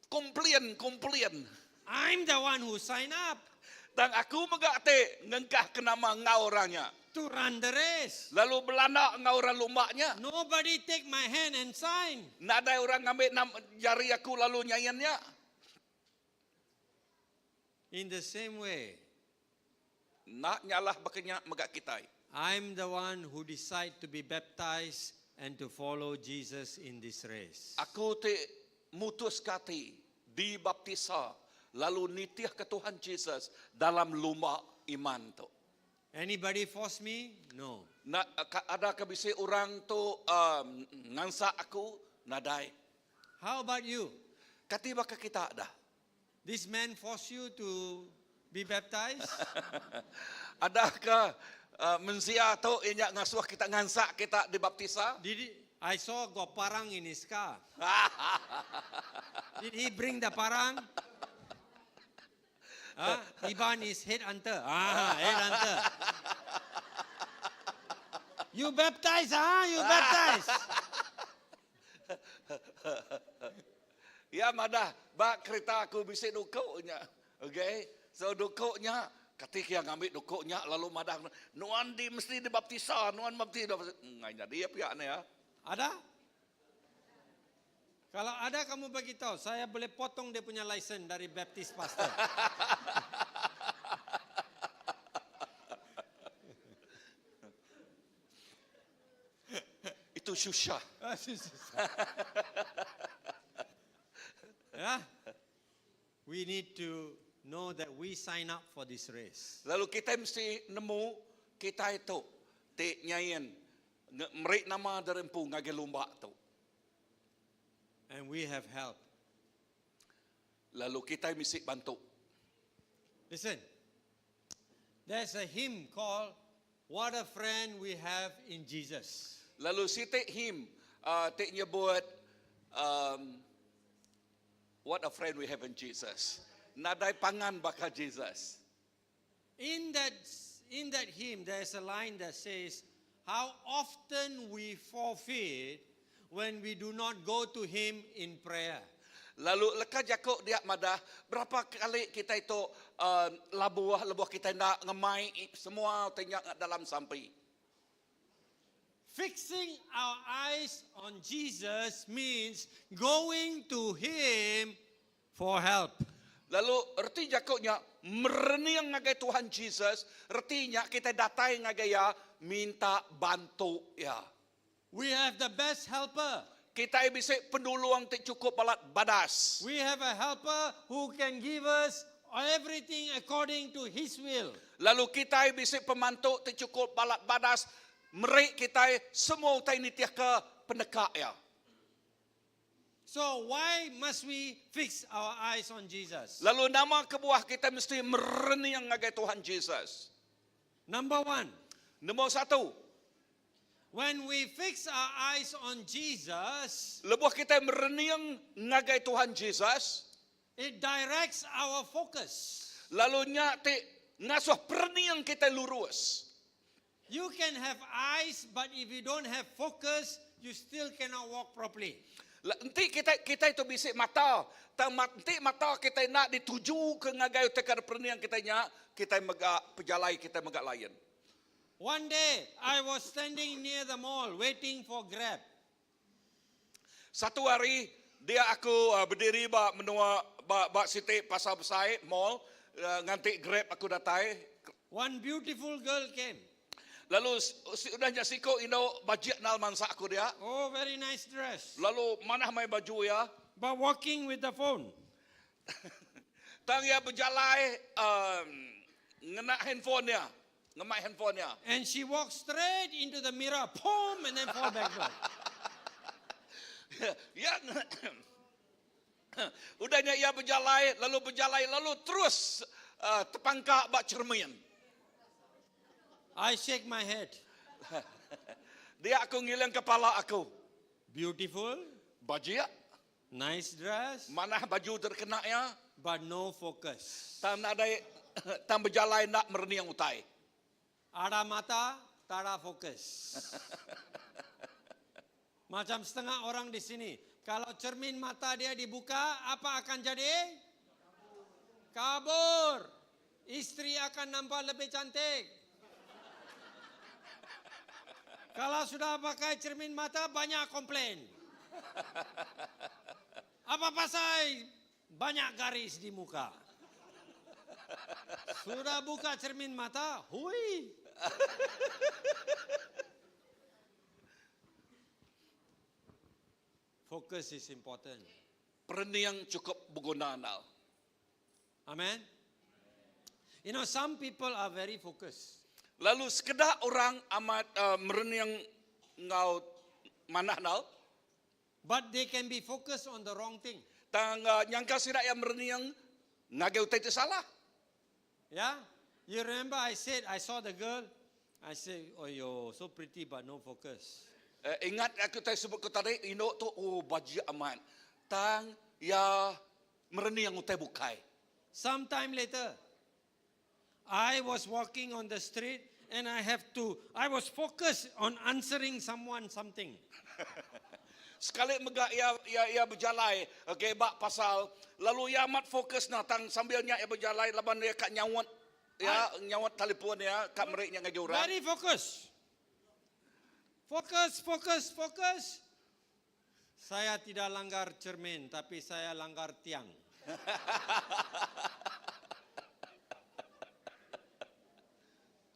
Komplain. I'm the one who sign up Dan aku megate ngengkah ke nama ngau orangnya. to run the race. Lalu Belanda ngau orang lumaknya. Nobody take my hand and sign. Nak ada orang ngambil jari aku lalu nyayannya. In the same way, Nak nyalah bakanya megak kita. I'm the one who decide to be baptized and to follow Jesus in this race. Aku te mutus kati dibaptisa lalu nitiah ke Tuhan Jesus dalam lumak iman tu. Anybody force me? No. Nak ada kebisi orang tu ngansa aku nadai. How about you? Katiba ke kita ada. This man force you to be baptized? Adakah mensia tu inyak ngasuh kita ngansa kita dibaptisa? I saw got parang in his car. Did he bring the parang? Iban is head hunter. Head hunter. You baptize, You baptize. Ya madah, bak kereta aku bisa dukuknya. Okay? So dukuknya, ketika yang ambil dukuknya, lalu madah, nuan di mesti dibaptisa, nuan mesti dibaptisa. Nganya dia pihaknya ya. Ada? Kalau ada kamu beritahu, saya boleh potong dia punya license dari Baptist pastor. Itu susah. Yeah? We need to know that we sign up for this race. Lalu kita mesti nemu kita itu te nyayen merik nama derempu ngage lomba tu. And we have help. Lalu kita mesti bantu. Listen, there's a hymn called What a Friend We Have in Jesus. Lalu si te him te nyebut what a friend we have in Jesus. Nadai pangan bakal Jesus. In that hymn, there's a line that says, how often we forfeit when we do not go to Him in prayer. Lalu leka jakok dia madah berapa kali kita itu labuah kita nak ngemai semua tenyak dalam sampai. Fixing our eyes on Jesus means going to Him for help. Lalu erti jakoknya mereniang ngagai Tuhan Jesus, ertinya kita datai ngagai ya minta bantu ya. We have the best helper. Kita bisa penduluang tak cukup balat badas. We have a helper who can give us everything according to His will. Lalu kita bisa pemantu tak cukup balat badas. Merik kita semua utai nitiah ke pendekak ya. So why must we fix our eyes on Jesus? Lalu nama kebuah kita mesti mereniang ngagai Tuhan Jesus. Number one, Nombor satu, When we fix our eyes on Jesus, Lebuh kita mereniang ngagai Tuhan Jesus, it directs our focus. lalu nyate ngasuh perniang kita lurus. You can have eyes, but if you don't have focus, you still cannot walk properly. Nanti kita itu bisik mata, nanti mata kita nak dituju ke ngagai tekar perniang kita nya, kita megak pejalai kita megak lain. One day, I was standing near the mall waiting for Grab. Satu hari dia aku berdiri menua Siti pasar besar mall nganti Grab aku datai. One beautiful girl came. Lalu udahnya siko ino bajik nal mansa aku dia. Oh, very nice dress. Lalu mana mai baju ya? But walking with the phone. Tang ya berjalai ngena handphone dia. Ngemak handphone dia. And she walked straight into the mirror, boom, and then fall backward. Ya, udahnya ia berjalai, lalu terus terpangkak bak cermin. I shake my head. Dia aku ngilang kepala aku. Beautiful, Baju ya, nice dress, mana baju terkena ya? but no focus. Tam nak ada, tam berjalai nak mereniang utai. Ada mata, tak ada fokus. Macam setengah orang di sini. Kalau cermin mata dia dibuka, apa akan jadi? Kabur. Istri akan nampak lebih cantik. Kalau sudah pakai cermin mata, banyak komplain. Apa pasal banyak garis di muka? Sudah buka cermin mata, hui. Focus is important. Pereniang cukup berguna nal. Amen. You know, some people are very focused. Lalu sekedar orang amat mereniang ngau mana nal. But they can be focused on the wrong thing. Tang nyangka sirak yang mereniang ngagai utai itu salah. Yeah? You remember I said, I saw the girl. I said, oh, you're so pretty but no focus. Ingat aku tadi sebut ke tadi, ino tu baju aman. Tang ya mereniang utai bukai. Sometime later, I was walking on the street and I was focused on answering someone something. Sekali megak ia berjalai, okay, bak pasal, lalu ia amat fokus na tang sambilnya ia berjalai, laban dia kat nyawat, ya nyawat telefon ya, kat meriknya ngaji orang. Very focused. Focus. Saya tidak langgar cermin, tapi saya langgar tiang.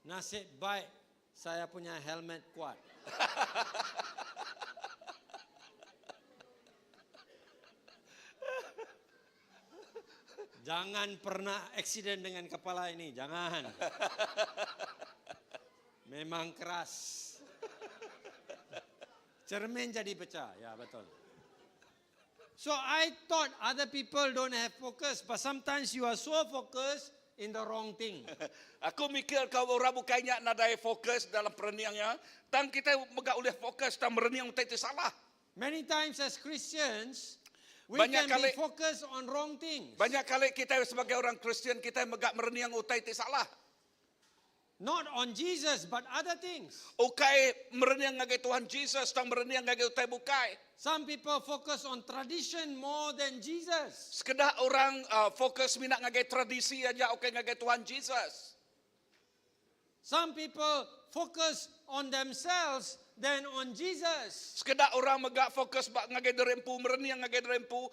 Nasib baik, saya punya helmet kuat. Jangan pernah eksiden dengan kepala ini, jangan. Memang keras. Cermin jadi pecah, ya betul. So I thought other people don't have focus, but sometimes you are so focused in the wrong thing. Aku mikir kau orang bukannya nadai fokus dalam pereniangnya, tang kita megak oleh fokus tang mereniang itu salah. Many times as Christians, we Banyak can be kali- focused on wrong things. Banyak kali kita sebagai orang Kristian kita megak mereniang utai itu salah. Not on Jesus, but other things. Ukai mereniang ngagai Tuhan Jesus, tang mereniang ngagai utai bukai. Some people focus on tradition more than Jesus. Sekedar orang fokus minat ngagai tradisi aja, ukai ngagai Tuhan Jesus. Some people focus on themselves than on Jesus. Sekedar orang megak fokus bak ngagai derempu, mereniang ngagai derempu.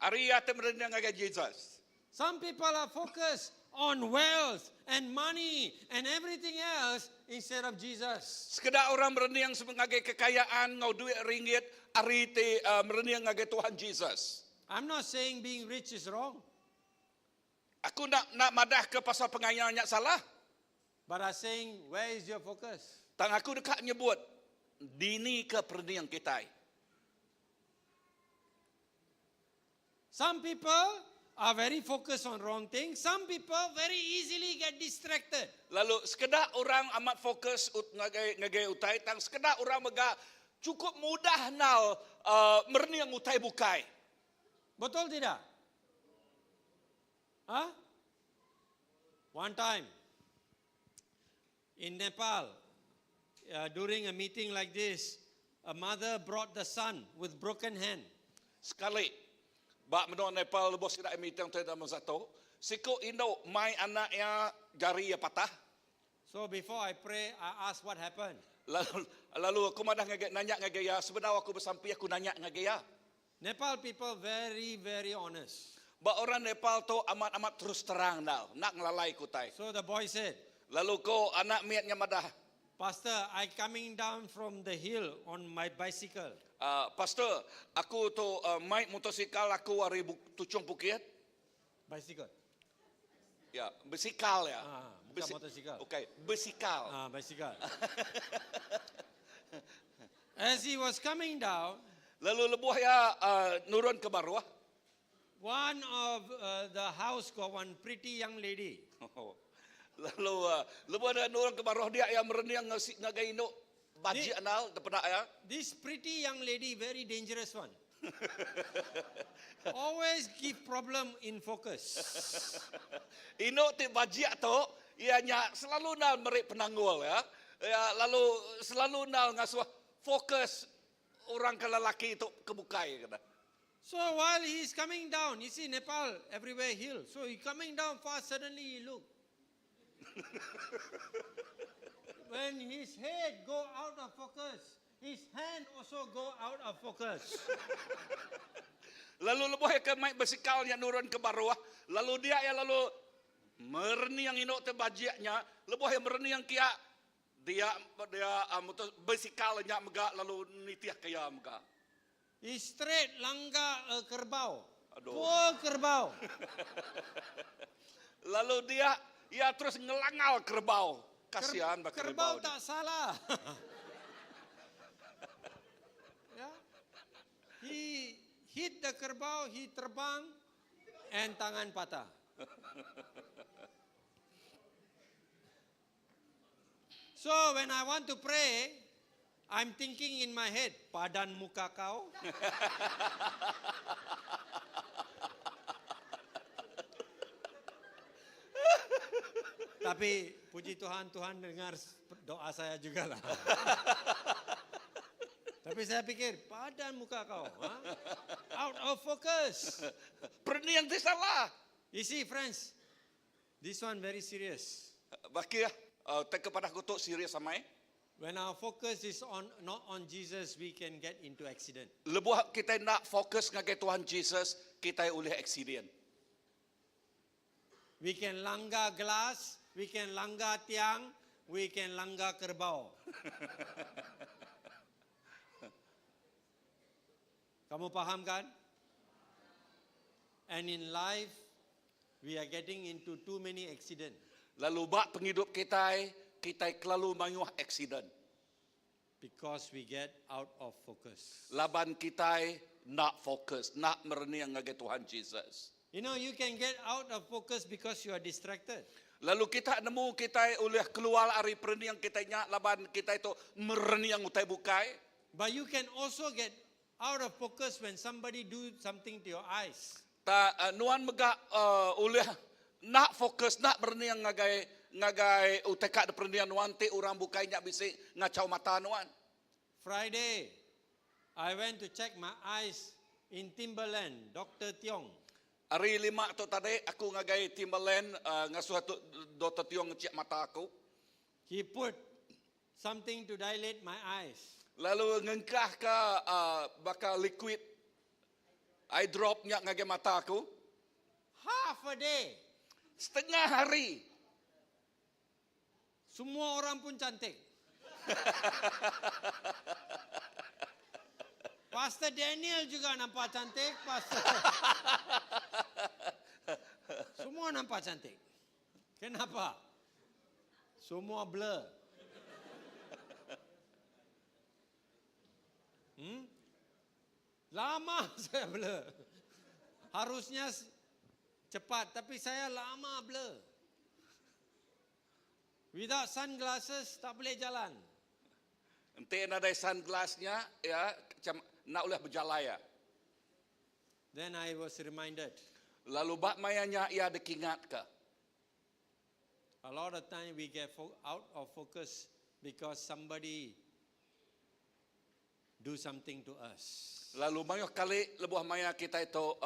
Arya te mereniang ngagai Jesus. Some people are focused on wealth and money and everything else instead of Jesus. Sekedar orang mereniang sebagai kekayaan, ngau duit ringgit, ari te mereniang ngagai Tuhan Jesus. I'm not saying being rich is wrong, Aku nak madah ke pasal pengayaannya salah. but I'm saying where is your focus? Tang aku dekat nyebut, dini ke pereniang kita. Some people are very focused on wrong things. Some people very easily get distracted. Lalu sekedar orang amat fokus ngagai utai tang sekedar orang mega cukup mudah nal merniang utai bukai. Betul tidak? Huh? One time in Nepal, during a meeting like this, a mother brought the son with broken hand. Sekali, bak menua Nepal bos kita meeting tu dalam satu. Siko Indo mai anaknya jari ya patah. So before I pray, I ask what happened. Lalu aku madah nanya ngagaya. Sebenarnya aku bersampi aku nanya ngagaya. Nepal people very, very honest. Ba orang Nepal tu amat-amat terus terang dah. Nak ngelalai kutai. So the boy said, Lalu ko anak miatnya madah. Pastor, I coming down from the hill on my bicycle. Pastor, aku tu main motosikal aku hari tucung bukit. Bicycle. Ya, bersikal ya. Bukan motosikal. Okey, bersikal. Bicycle. As he was coming down, Lalu lebuh ya nurun ke bawah. one of the house got one pretty young lady. Lalu lebuh ada nurun ke bawah dia yang mereniang ngagai no baji anal depan ya. This pretty young lady, very dangerous one. Always give problem in focus. Ino ti baji tu ianya selalu nal merik penanggul ya. Ya lalu selalu nal ngasuh fokus orang ke lelaki itu kebukai kata. So while he is coming down, you see Nepal everywhere hill. So he coming down fast, suddenly he look. When his head go out of focus, his hand also go out of focus. Lalu lebuh ke main bersikalnya nurun ke bawah. Lalu dia ya lalu merniang ino te bajiaknya. Lebuh yang merniang kia dia bersikalnya mega lalu nitiah kaya mega. He straight langgar kerbau. Aduh. Poor kerbau. Lalu dia ya terus ngelangal kerbau. Kasihan bak Kerbau kerbau. tak salah. Ya. He hit the kerbau, he terbang and tangan patah. So when I want to pray, I'm thinking in my head, padan muka kau. Tapi puji Tuhan, Tuhan dengar doa saya juga lah. Tapi saya pikir, padan muka kau. Ha? Out of focus. Perniang ti salah. You see friends, this one very serious. Baki te kepada kutuk serius samai. When our focus is on not on Jesus, we can get into accident. Lebuh kita nak fokus ngagai Tuhan Jesus, kita oleh accident. We can langgar gelas, we can langgar tiang, we can langgar kerbau. Kamu paham kan? And in life, we are getting into too many accident. Lalu bak penghidup kita kelalu manyuh accident. Because we get out of focus. Laban kita nak fokus, nak mereniang ngagai Tuhan Jesus. You know, you can get out of focus because you are distracted. Lalu kita nemu kita oleh keluar dari perniang kita nya laban kita itu mereniang utai bukai. But you can also get out of focus when somebody do something to your eyes. Ta nuan mega oleh nak fokus nak mereniang ngagai utai kat perniang nuan te orang bukai nya bisik ngacau mata nuan. Friday, I went to check my eyes in Timberland, Dr. Tiong. Hari 5 tu tadi aku ngagai Timberland ngasuh tu Dr. Tiong ngecek mata aku. He put something to dilate my eyes. Lalu ngengkah ke bakal liquid eye drop nya ngagai mata aku. Half a day. Setengah hari. Semua orang pun cantik. Pastor Daniel juga nampak cantik. Semua nampak cantik. Kenapa? Semua blur. Lama saya blur. Harusnya cepat, tapi saya lama blur. Without sunglasses, tak boleh jalan. Nanti ada sunglassnya, ya, macam nak boleh berjalan ya. Then I was reminded, Lalu bak mayanya ia dikingat ke. a lot of time we get out of focus because somebody do something to us. Lalu banyak kali lebuh maya kita itu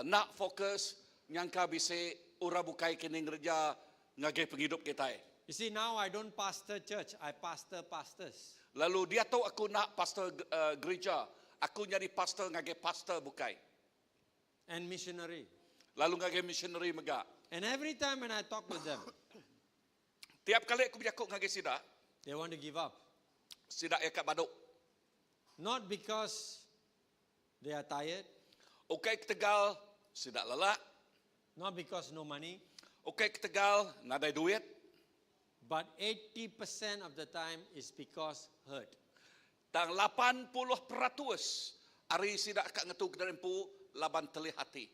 nak fokus nyangka bisa ura bukai kini ngerja ngagai penghidup kita. You see, now I don't pastor church, I pastor pastors. Lalu dia tahu aku nak pastor gereja, aku jadi pastor ngagai pastor bukai. And missionary. Lalu ngagai missionary mega. And every time when I talk with them, Tiap kali aku berjakuk ngagai sida, they want to give up. sida ya kat baduk. Not because they are tired, Okey ketegal, sida lelak. not because no money, Okey ketegal, nadai duit. but 80% of the time is because hurt. Dan 80% hari sida kat ngetu kedalam pu laban telih hati.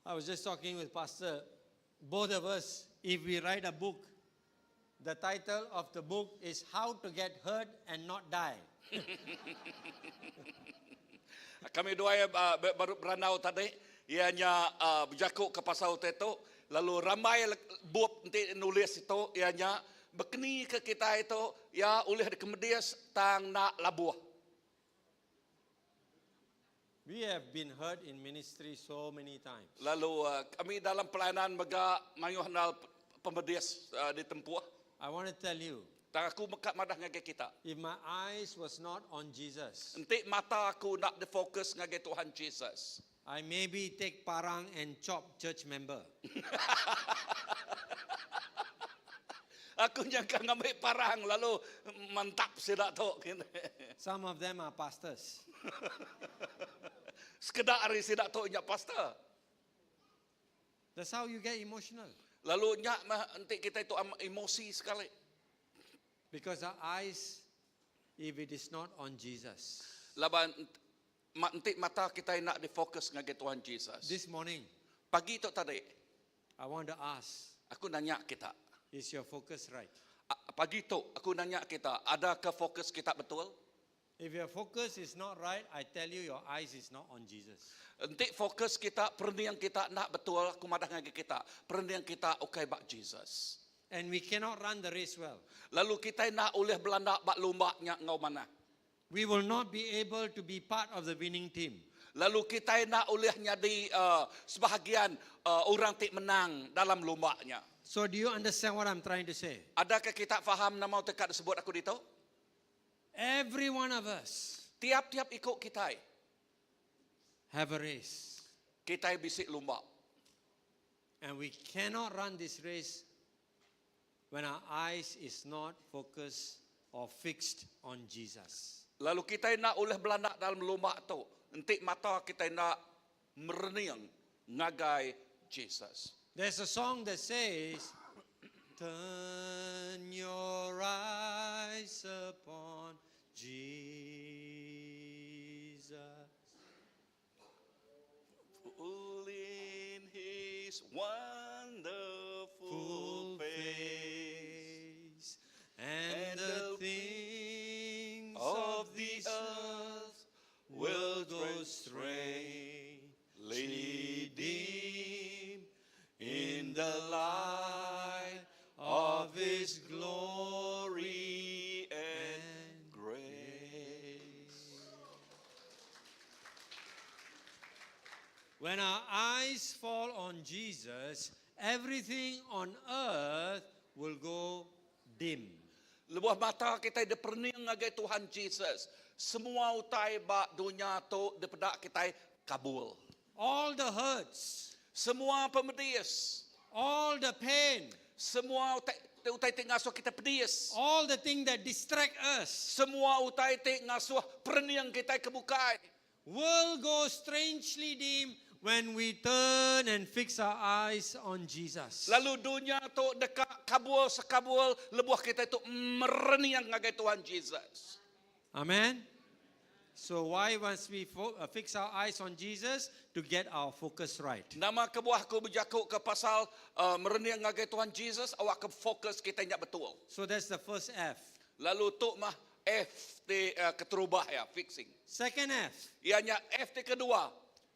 I was just talking with Pastor, both of us, if we write a book, the title of the book is How to Get Hurt and Not Die. Kami dua baru beranau tadi, ianya berjakuk ke pasal itu, lalu ramai buat nanti nulis itu, ianya berkeni ke kita itu, ya oleh dikemedias tang nak labuh. We have been hurt in ministry so many times. Lalu kami dalam pelayanan mega mayuh nal pemedias ditempuh. I want to tell you, Tang aku mekat madah ngagai kita. if my eyes was not on Jesus, Nanti mata aku nak difokus ngagai Tuhan Jesus. I maybe take parang and chop church member. Aku nyangka ngambil parang lalu mantap sidak tu. Some of them are pastors. Sekedar hari sidak tu nyak pastor. That's how you get emotional. Lalu nyak nanti kita itu emosi sekali. Because our eyes, if it is not on Jesus. Laban nanti mata kita nak difokus ngagai Tuhan Jesus. This morning, Pagi tu tadi I want to ask, aku nanya kita. is your focus right? Pagi tu aku nanya kita, adakah fokus kita betul? If your focus is not right, I tell you, your eyes is not on Jesus. Nanti fokus kita, perniang kita nak betul, aku madah ngagai kita. Perniang kita okay bak Jesus. And we cannot run the race well. Lalu kita nak oleh Belanda bak lomba nya ngau mana. We will not be able to be part of the winning team. Lalu kita nak oleh jadi sebahagian orang tik menang dalam lombanya. So do you understand what I'm trying to say? Adakah kita faham nama tekat disebut aku dito? Every one of us Tiap-tiap ikut kita. have a race. Kita bisik lomba. And we cannot run this race when our eyes is not focused or fixed on Jesus. Lalu kita nak oleh Belanda dalam lomba tu. Nanti mata kita nak mereniang ngagai Jesus. There's a song that says, turn your eyes upon Jesus. Full in his wonderful Full face. face and the things of this earth will go straight, leading in the light of His glory and grace. When our eyes fall on Jesus, everything on earth will go dim. Lebuh mata kita diperniang ngagai Tuhan Jesus. Semua utai bak dunia tu dipedak kita kabul. All the hurts, Semua pemedis. all the pain, Semua utai tik ngasuh kita pedis. all the things that distract us Semua utai tik ngasuh perniang kita kebukai. will go strangely dim when we turn and fix our eyes on Jesus. Lalu dunia tu dekat kabul sekabul lebuh kita itu mereniang ngagai Tuhan Jesus. Amen. So why must we fix our eyes on Jesus? To get our focus right. Nama kebuahku berjakuk ke pasal merening ngagai Tuhan Jesus, awak ke fokus kita ingat betul. So that's the first F. Lalu tuk mah F di keterubah ya, fixing. Second F. Ianya F di kedua.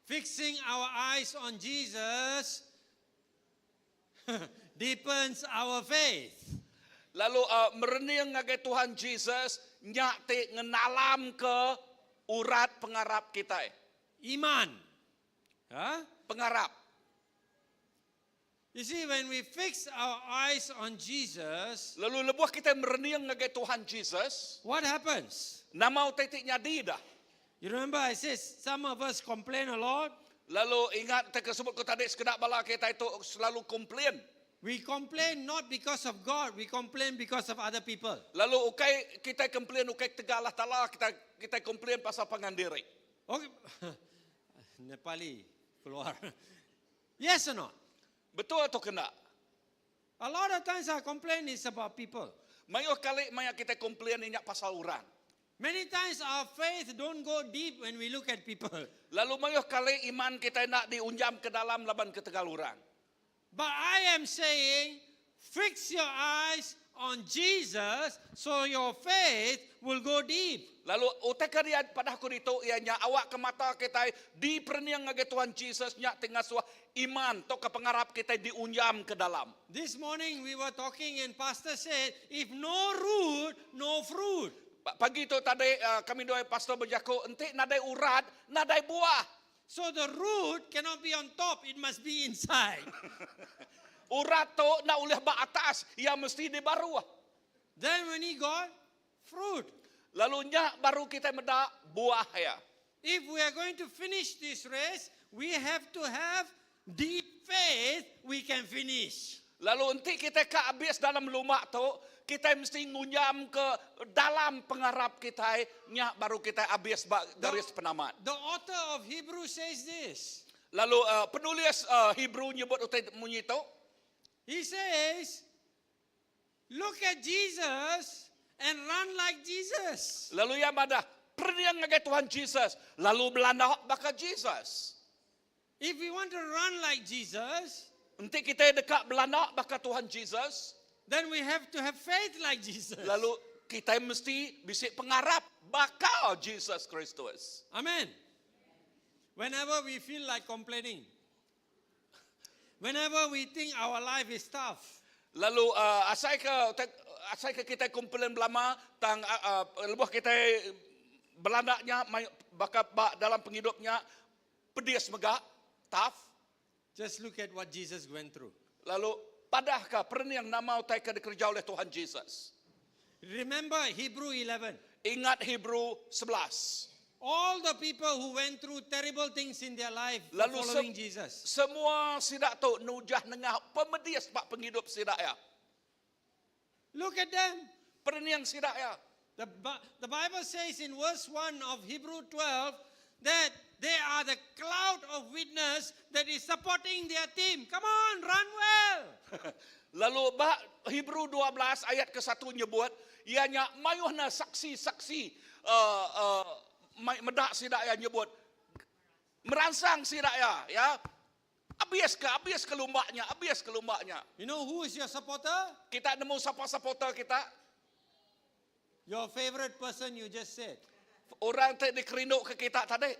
Fixing our eyes on Jesus deepens our faith. Lalu merening ngagai Tuhan Jesus, nyak ti ngenalam ke urat pengarap kita. Iman. Huh? Pengarap. You see, when we fix our eyes on Jesus, Lalu lebuh kita merening ngagai Tuhan Jesus, what happens? nama titik nyadi dah. You remember I said some of us complain a lot. Lalu ingat tersebut ko tadi sekedap bala kita itu selalu komplain. We complain not because of God, we complain because of other people. Lalu ukai kita komplain ukai tegalah tala kita komplain pasal pangandiri. Okay. Nepali keluar. Yes or not? Betul atau kena? A lot of times our complaint is about people. Mayo kali maya kita komplain inyak pasal orang. Many times our faith don't go deep when we look at people. Lalu mayo kali iman kita nak diunjam ke dalam laban ke tegal orang. But I am saying, fix your eyes on Jesus so your faith will go deep. Lalu utek karian pada aku itu ianya awak ke mata kita di perniang ngagai Tuhan Jesus nyak tengah suah iman tok ke pengarap kita diunjam ke dalam. This morning we were talking and pastor said, if no root, no fruit. Pagi itu tadi kami doa pastor berjaku entik nadai urat, nadai buah. So the root cannot be on top, it must be inside. Urat tu nak ulih ba atas, ia mesti di bawah. Then when he got fruit. Lalu nyak baru kita mendak buah ya. If we are going to finish this race, we have to have deep faith we can finish. Lalu entik kita ke habis dalam lumak tu, kita mesti ngunyam ke dalam pengarap kita, nyak baru kita habis garis penamat. The author of Hebrew says this. Lalu penulis Hebrew nyebut utai munyi tu, He says, look at Jesus and run like Jesus. lalu yang ada perniang ngagai Tuhan Jesus, lalu belanda bakal Jesus. If we want to run like Jesus, Entik kita dekat belanda bakal Tuhan Jesus, then we have to have faith like Jesus. lalu kita mesti bisik pengarap bakal Jesus Kristus. Amen. Whenever we feel like complaining, whenever we think our life is tough, Lalu asai ke kita komplain belama tang lebuh kita belandaknya bakal dalam penghidupnya pedis megak tough. just look at what Jesus went through. Lalu padahkah perniang nama utai ke dikerja oleh Tuhan Jesus. Remember Hebrew 11. Ingat Hebrew 11. All the people who went through terrible things in their life Lalu following Jesus. semua sidak tu nujah nengah pemedias pak penghidup sidak ya. Look at them. Perniang sidak ya. The Bible says in verse 1 of Hebrew 12 that they are the cloud of witness that is supporting their team. Come on, run well. Lalu Hebrew 12 ayat ke-1 nyebut ianya mayuhna saksi-saksi medak sidak ya nyebut merangsang sidak ya habis ke lumbaknya. You know who is your supporter? Kita nemu siapa supporter kita, Your favorite person you just said. orang yang dikerinduk ke kita tadi,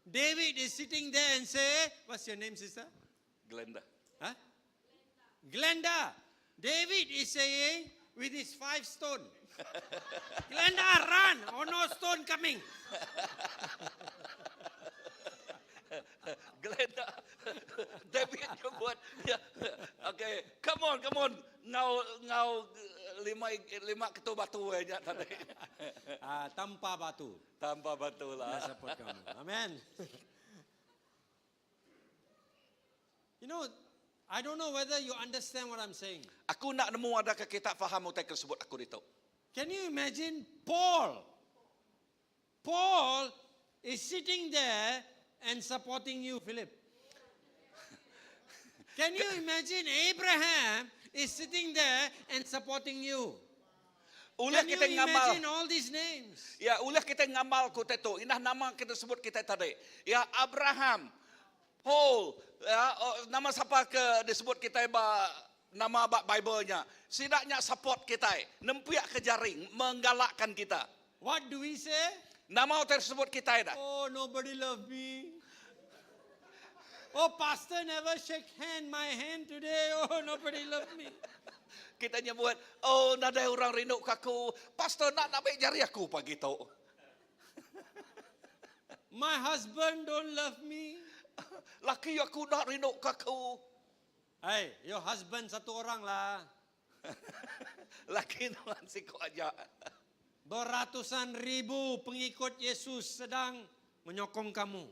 David is sitting there and say, what's your name, sister? Glenda. Huh? Glenda. David is saying with his 5 stone. Glenda, run! Oh no, stone coming. Glenda, David nyebut, okay, come on, ngau lima ketua batu aja tadi. Tanpa batu. Tanpa batu lah. I support kamu. Amen. You know, I don't know whether you understand what I'm saying. Aku nak nemu adakah kita faham utai tersebut aku itu. Can you imagine Paul? Paul is sitting there and supporting you, Philip. Can you imagine Abraham is sitting there and supporting you? Ulah Can kita you ngamal. imagine all these names? Ya, ulah kita ngamal ku teto. Inah nama kita sebut kita tadi. Ya, Abraham, Paul, ya, nama siapa ke disebut kita nama Bible-nya. Sidaknya support kita, nempiak ke jaring, menggalakkan kita. What do we say? Nama tersebut kita dah. Oh, nobody love me. Oh, pastor never shake my hand today. Oh, nobody love me. Kita nyebut, oh, ada orang rindu kaku. Pastor nak baik jari aku pagi tu. My husband don't love me. Laki aku nak rindu kaku. Hey, your husband satu orang lah. Laki tuan siko aja. Beratusan ribu pengikut Yesus sedang menyokong kamu.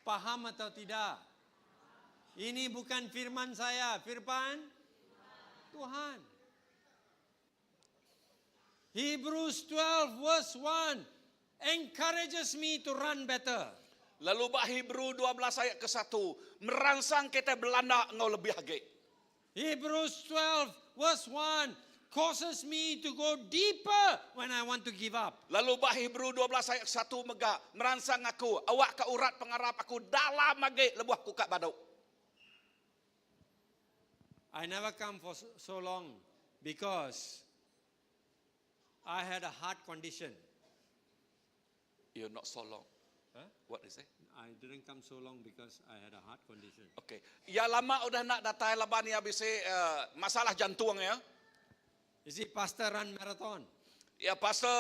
Paham atau tidak? Ini bukan firman saya, firman Tuhan. Hebrews 12 verse 1 encourages me to run better. Lalu bak Hebrew 12 ayat ke-1. Merangsang kita Belanda ngau lebih lagi. Hebrews 12 verse 1 causes me to go deeper when I want to give up. Lalu bak Hebrew 12 ayat ke-1 megak. Merangsang aku. Awak ke urat pengarap aku dalam lagi lebuh aku kat baduk. I never come for so long because I had a heart condition. You're not so long. Huh? What is it? I didn't come so long because I had a heart condition. Okay. Ya lama udah nak datang laban ni habis masalah jantung ya. Is it pastor run marathon? Ya pastor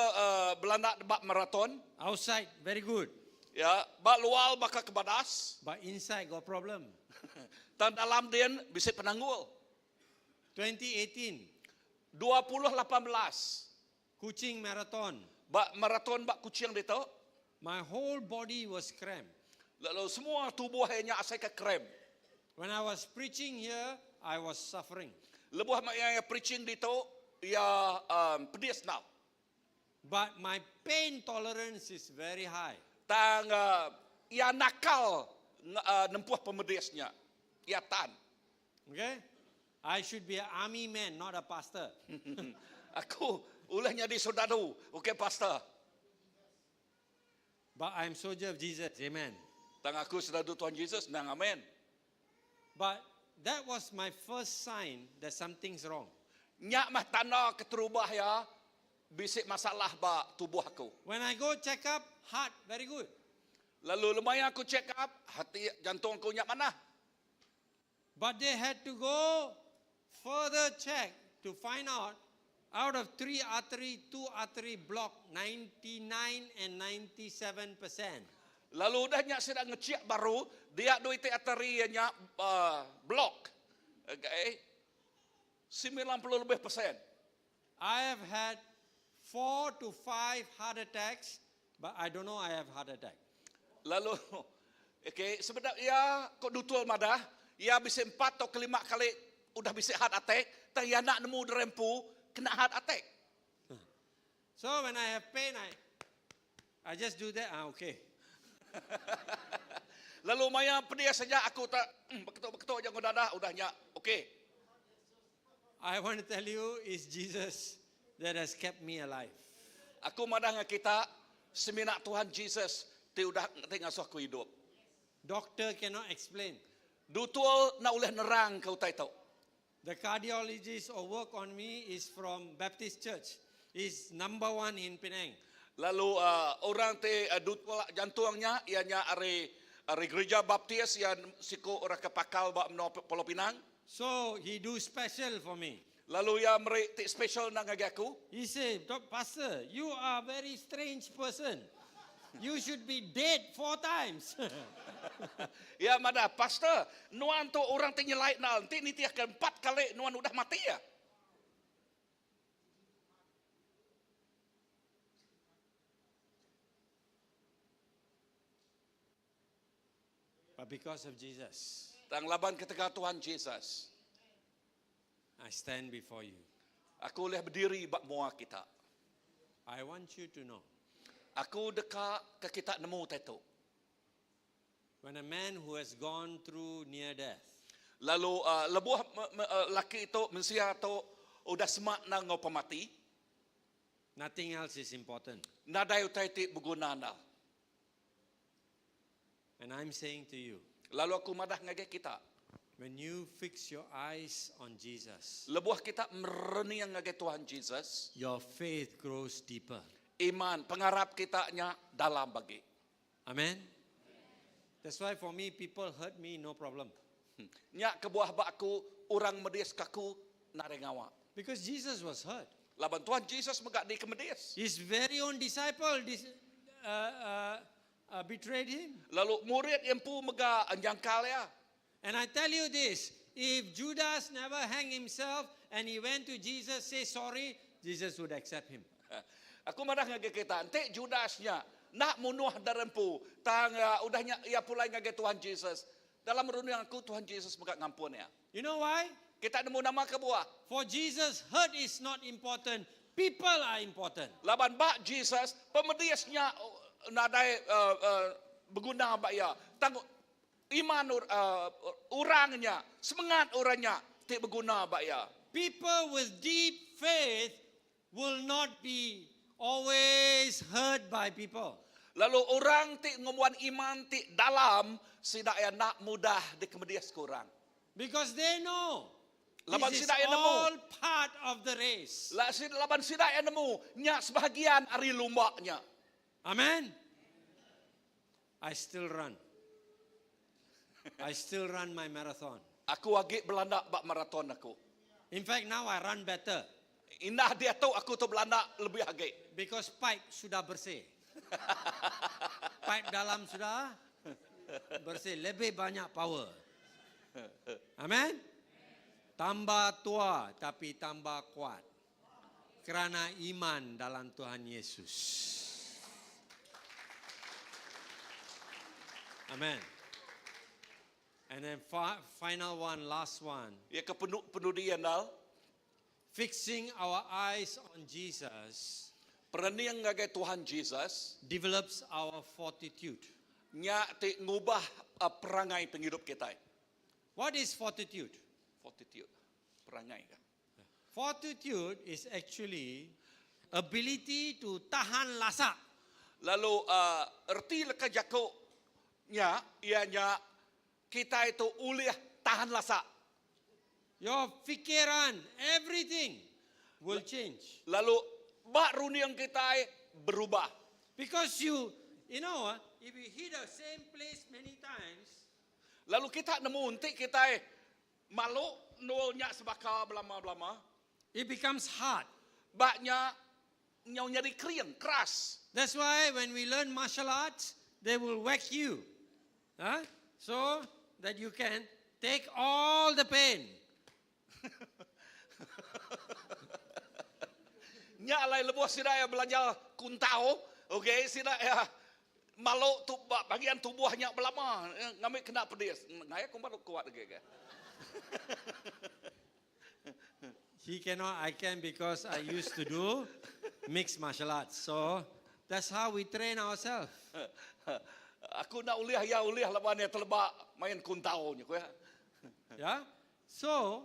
Belanda bak maraton. Outside, very good. Ya, bak luar bakal kebadas. But inside got problem. Dan dalam dia bisa penanggul. 2018, 2018 Kuching marathon. bak maraton bak kucing dia tu. My whole body was cramped. Lalu semua tubuh hanya asai ke krem. When I was preaching here, I was suffering. Lebuh mak yang preaching di tu ya pedis now. But my pain tolerance is very high. Tang ya nakal nempuh pemedisnya. Ya tan. Okay? I should be an army man, not a pastor. Aku ulahnya di saudara. Okey pastor. But I'm soldier of Jesus. Amen. Tang aku saudara Tuhan Yesus nang amen. But that was my first sign that something's wrong. Nyak mah tanda keterubah ya. Bisik masalah ba tubuh aku. When I go check up, heart very good. Lalu lumayan aku check up, hati jantung aku nyak mana? But they had to go further check to find out of 3 artery, 2 artery block 99 and 97%. Lalu dah nyak sedang ngecek baru, dia duit arteri nya block. Okay. 90 lebih persen. I have had 4 to 5 heart attacks, but I don't know I have heart attack. Lalu, okay, sebenarnya ya kok dutul madah, ya bisa 4 atau 5 kali udah bisa heart attack, tapi ya nak nemu derempu kena heart attack. So when I have pain, I just do that. Okay. Lalu maya pedih saja aku tak beketuk-beketuk aja dadah udahnya okay. I want to tell you, it's Jesus that has kept me alive. Aku madah dengan kita seminak Tuhan Jesus ti udah tengah aku hidup. Doctor cannot explain. Dutul nak uleh nerang kau tai tau. The cardiologist who work on me is from Baptist Church. He's number 1 in Penang. Lalu orang te dutul jantungnya ianya are gereja baptis yang siku orang kepakal bak Pulau Pinang. So he do special for me. Lalu ya mereka tik special nak ngagi aku. He said, Pastor, you are a very strange person. You should be dead 4 times. Ya mada pastor, nuan tu orang te nyelait nanti ni tiak 4 kali nuan udah mati ya. But because of Jesus, Tang laban ketika Tuhan Yesus, I stand before you. aku boleh berdiri bak mua kita. I want you to know, Aku dekat ke kita nemu tetu. when a man who has gone through near death, Lalu lebuh laki itu mensia itu udah semak na ngau pemati. Nothing else is important. Nadai utai ti berguna na. And I'm saying to you, Lalu aku madah ngage kita. when you fix your eyes on Jesus, Lebuh kita mereniang ngage Tuhan Jesus. your faith grows deeper. Iman pengharap kitanya dalam bagi. Amen? That's why for me, people hurt me, no problem. Nya kebuah bakku orang medias kaku narengawa. Because Jesus was hurt. Laban Tuhan Jesus megak di kemedias. His very own disciple betrayed him. Lalu murid yang pu mega anjangkal ya. And I tell you this, if Judas never hanged himself and he went to Jesus, say sorry, Jesus would accept him. Aku madah ngage kita. Ente Judasnya nak munuh darempu. Tang udahnya ia pulai ngage Tuhan Jesus. Dalam renungan aku Tuhan Jesus megak ngampun ya. You know why? Kita nemu nama kebuah. For Jesus, hurt is not important. People are important. Laban bak Jesus pemediasnya nadai berguna bak ya. Tang iman orangnya, semangat orangnya tidak berguna bak ya. People with deep faith will not be always hurt by people. Lalu orang ti ngomuan iman ti dalam sidak ya nak mudah di kemedias kurang. Because they know Laban this is sidak ya nemu. all part of the race. Laban sidak ya nemu nya sebahagian ari lumbaknya. Amen. I still run. I still run my marathon. Aku agi Belanda bak maraton aku. In fact, now I run better Indah dia tahu aku tu Belanda lebih agi. because pipe sudah bersih. Pipe dalam sudah bersih, lebih banyak power. Amen. Tambah tua tapi tambah kuat. Kerana iman dalam Tuhan Yesus. Amen. And then final one, last one. Ya kepenudian dal. Fixing our eyes on Jesus Pereniang ngage Tuhan Jesus. develops our fortitude. Nya ti ngubah perangai penghidup kita. What is fortitude? Fortitude. Perangai kan. Fortitude is actually ability to tahan lasak. Lalu erti leka jako nya ianya kita itu uliah tahan lasak. Your fikiran, everything will change. Lalu bak runiang kita berubah. Because you know, if you hit the same place many times, Lalu kita nemu untik kita malu nolnya sebaka belama-belama. it becomes hard. Baknya nyau nyari kriang keras. That's why when we learn martial arts, they will whack you. Huh? So that you can take all the pain. Nya alai lebuh sidaya belajar kuntau, okey sidaya malu tu bagian tubuhnya belama ngambil kena pedis. Ngaya aku baru kuat lagi ke. He cannot, I can because I used to do mixed martial arts. So that's how we train ourselves. Aku nak uliah ya uliah lawan yang terlebak main kuntau nya ku ya. Yeah? So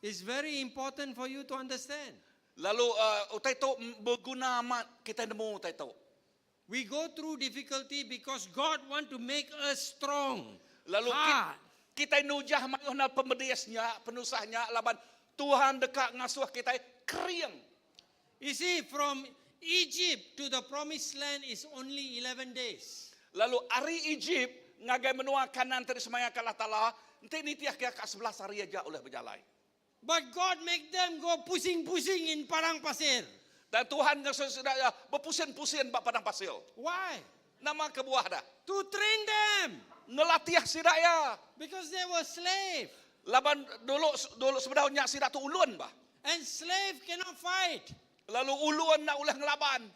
it's very important for you to understand. Lalu utai tu berguna amat kita nemu utai tu. We go through difficulty because God want to make us strong. Lalu hard. kita nujah mayuhna pemediasnya, penusahnya laban Tuhan dekat ngasuh kita kriang. You see, from Egypt to the promised land is only 11 days. Lalu hari Egypt ngagai menua kanan terismaya kalah tala, ente ni tiah ke 11 hari aja oleh berjalan. But God make them go pusing-pusing in padang pasir. Dan Tuhan ngasuh sudah berpusing-pusing bak padang pasir. Why? Nama kebuah dah. To train them. Ngelatih sidaya. Because they were slave. Laban dulu sebenarnya sidak tu ulun bah. And slave cannot fight. Lalu ulun nak ulah ngelaban.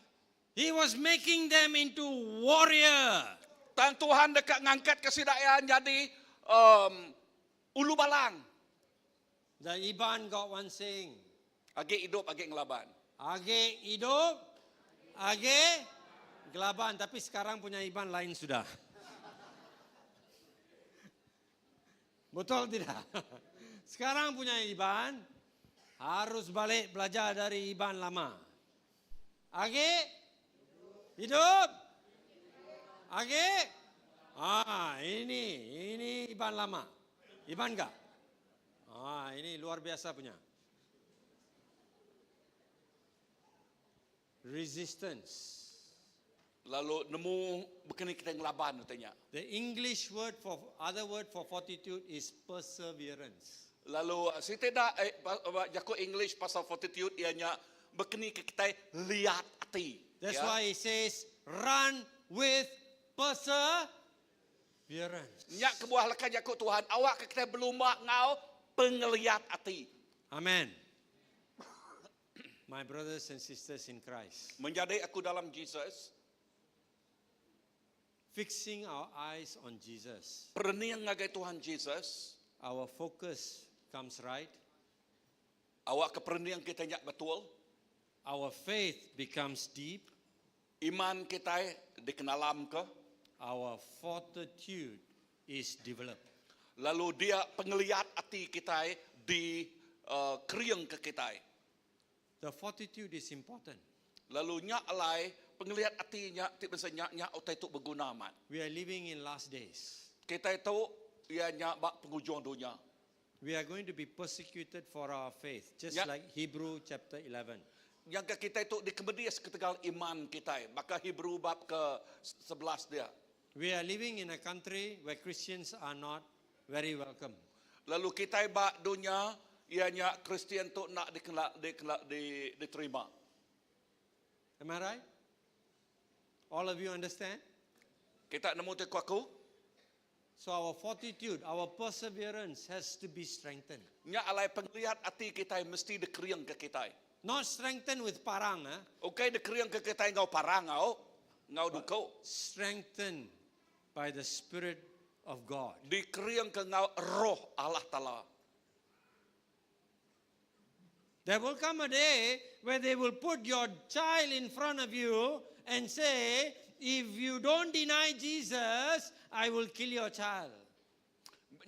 He was making them into warrior. Dan Tuhan dekat ngangkat ke sidaya jadi ulu balang. The Iban got one saying, Age hidup, age ngelaban. Age hidup, age gelaban. Tapi sekarang punya Iban lain sudah. Betul tidak? Sekarang punya IBAN harus balik belajar dari IBAN lama. Age? Hidup? Age? Ini IBAN lama. IBAN enggak? Ini luar biasa punya. Resistance. Lalu nemu begini kita ngelaban katanya. The English word for other word for fortitude is perseverance. Lalu saya tidak jago English pasal fortitude ianya begini kita lihat hati. That's why it says run with perseverance. Nya kebuah lekan jago Tuhan, awak kita berlumba ngau pengeliat hati. Amen. My brothers and sisters in Christ, Menjadi aku dalam Jesus, fixing our eyes on Jesus, perniang ngagai Tuhan Jesus, our focus comes right, awak keperniang kita nyak betul, our faith becomes deep, iman kita dikenalam ke, our fortitude is developed. lalu dia pengeliat hati kita di kriang ke kita. The fortitude is important. Lalu nyak alai pengeliat hati nyak tidak bisa nyak otai itu berguna amat. We are living in last days. Kita itu ia nyak bak penghujung dunia. We are going to be persecuted for our faith, just Ya. like Hebrew chapter 11. Yang kita itu dikemedias ketegal iman kita. Maka Hebrew bab ke 11 dia. We are living in a country where Christians are not very welcome. Lalu kita bak dunia ianya Kristian tu nak diterima. Am I right? All of you understand? Kita nemu tu aku, So our fortitude, our perseverance has to be strengthened. nya alai penglihat hati kita mesti dikeriang ke kita. Not strengthened with parang, Okey dikeriang ke kita ngau parang ngau duko. strengthened by the Spirit of God. Dikeriang ke ngau roh Allah Taala. There will come a day where they will put your child in front of you and say, if you don't deny Jesus, I will kill your child.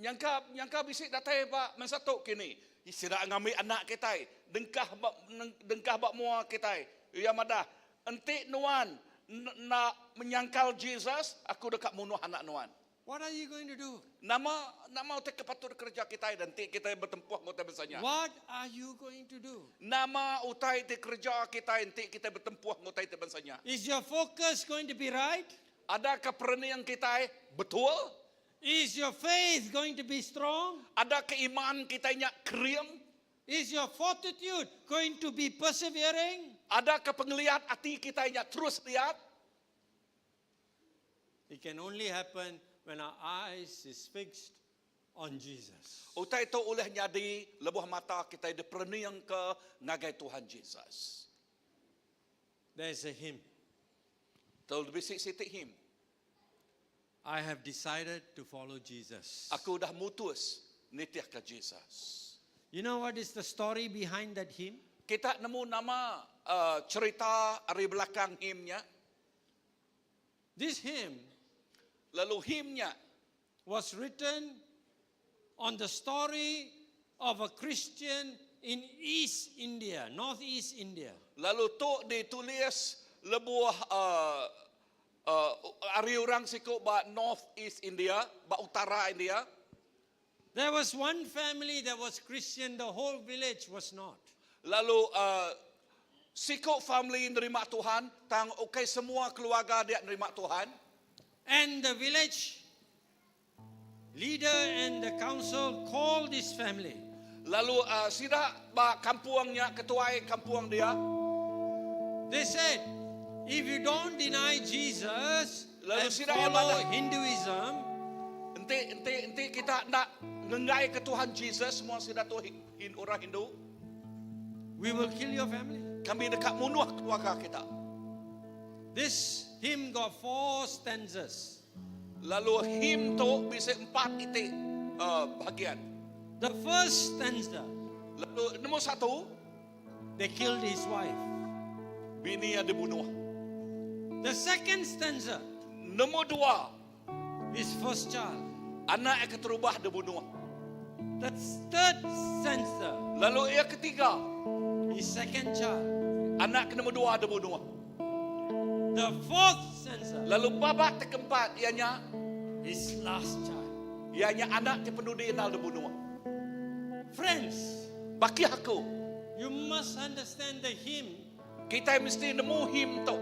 Nyangka bisik datai pak mensatuk kini. Sira ngambil anak kita. Dengkah bak mua kita. Ya madah. Enti nuan nak menyangkal Jesus, aku dekat munuh anak nuan. What are you going to do? Nama utek kepatur kerja kita dan kita bertempuh ngota besarnya. What are you going to do? Nama utai te kerja kita nanti kita bertempuh ngota itu besarnya. Is your focus going to be right? Adakah perniang kita betul? Is your faith going to be strong? Ada keimanan kita nya kriang? Is your fortitude going to be persevering? Adakah penglihat hati kita nya terus lihat? It can only happen when our eyes is fixed on Jesus. Utai itu oleh nyadi lebuh mata kita di perniang ke ngagai Tuhan Jesus. There's a hymn. Tul bisik sitik him. I have decided to follow Jesus. Aku dah mutus nitiah ke Jesus. You know what is the story behind that hymn? Kita nemu nama cerita dari belakang himnya. This hymn Lalu himnya was written on the story of a Christian in East India, Northeast India. lalu tu ditulis lebuah ari orang siku ba North East India, ba utara India. There was one family that was Christian, the whole village was not. Lalu siku family nerima Tuhan, tang okay semua keluarga dia nerima Tuhan. And the village leader and the council called this family. Lalu sida ba kampuangnya ketua kampuang dia. They said, if you don't deny Jesus Lalu and sila follow ibadah. Hinduism, Enti kita nak ngengai ke Tuhan Jesus semua sida tu orang Hindu. we will kill your family. Kami dekat munuh keluarga kita. This hymn got 4 stanzas. Lalu him tu bisa 4 titik bahagian. The first stanza, Lalu nombor 1, they killed his wife. bini yang dibunuh. The second stanza, Nombor 2, his first child. anak yang keterubah dibunuh. The third censer, Lalu yang ketiga, his second child. anak nombor dua ada bunuh. The fourth censer, Lalu babak keempat ianya his last child. anak yang penuh dia ada bunuh. Friends, Bagi aku, you must understand the hymn kita mesti nemu him tu.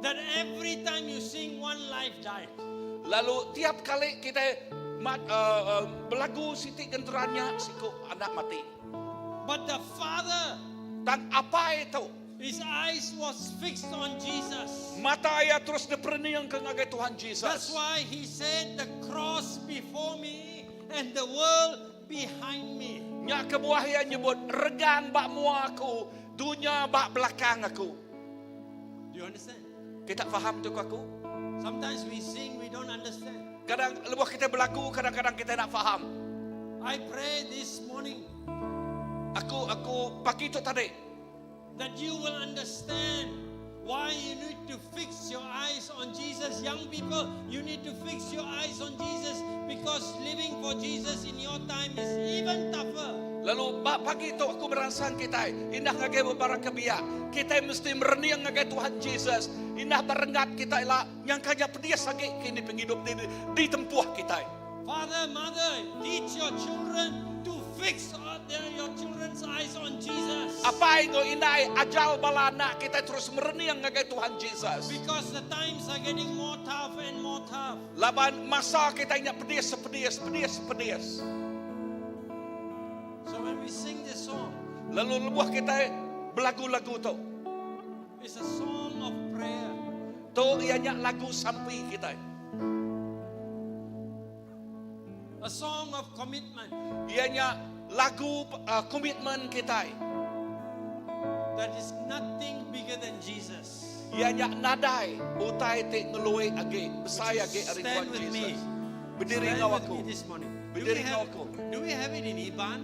that every time you sing, one life died. Lalu tiap kali kita berlagu siti genterannya, siku anak mati. But the father, Dan apa itu? his eyes was fixed on Jesus. Mata ayah terus diperniang ke ngagai Tuhan That's Yesus. why he said, the cross before me and the world behind me. Nya kebuah yang nyebut regan bak mua aku, dunia bak belakang aku. Do you understand? Kita faham tu aku? Sometimes we sing, we don't understand. Kadang lepas kita berlagu, kadang-kadang kita nak faham. I pray this morning Aku pagi tu tadi, that you will understand why you need to fix your eyes on Jesus. Young people, you need to fix your eyes on Jesus because living for Jesus in your time is even tougher. lalu pagi tu aku merangsang kita, indah ngagai beberapa kebiak. Kita mesti mereniang ngagai Tuhan Yesus. Indah berengat kita lah, yang kaya pedias lagi kini penghidup di tempuh kita. Father, mother, teach your children to fix your children's eyes on Jesus. Apa yang inai ajal bala anak kita terus mereniang ngagai Tuhan Yesus. Because the times are getting more tough and more tough. Laban masa kita ingat pedias. So when we sing this song, Lalu lebuh kita berlagu-lagu tu. it's a song of prayer. Tu ianya lagu sampai kita. A song of commitment Ianya lagu komitmen kita. that is nothing bigger than Jesus. Ianya nadai utai te ngelui age besar age ari Tuhan Stand with me. Yesus. Berdiri Stand ngau with aku. me this morning. Berdiri ngau aku. Do we have it in Iban?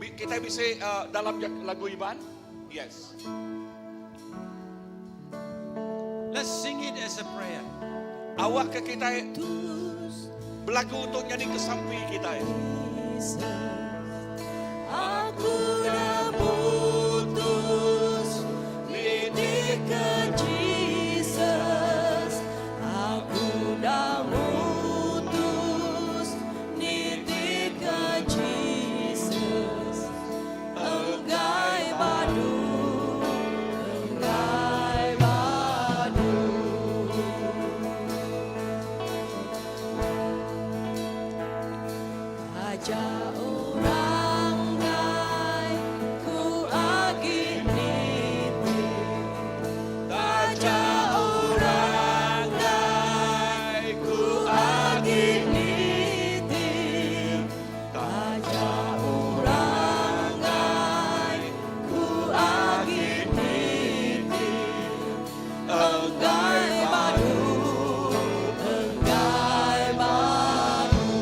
Kita bisa dalam lagu Iban? Yes. Let's sing it as a prayer. Awak ke kita berlagu untuk nyanyi ke samping kita. Aku dah putus lidik ke Jesus. Aku dah putus lidik ke Jesus. Enggai badu, enggai badu. Ajak orang gai ku agi niti. Ajak orang gai ku agi niti. Ajak orang gai ku agi niti. Enggai badu, enggai badu.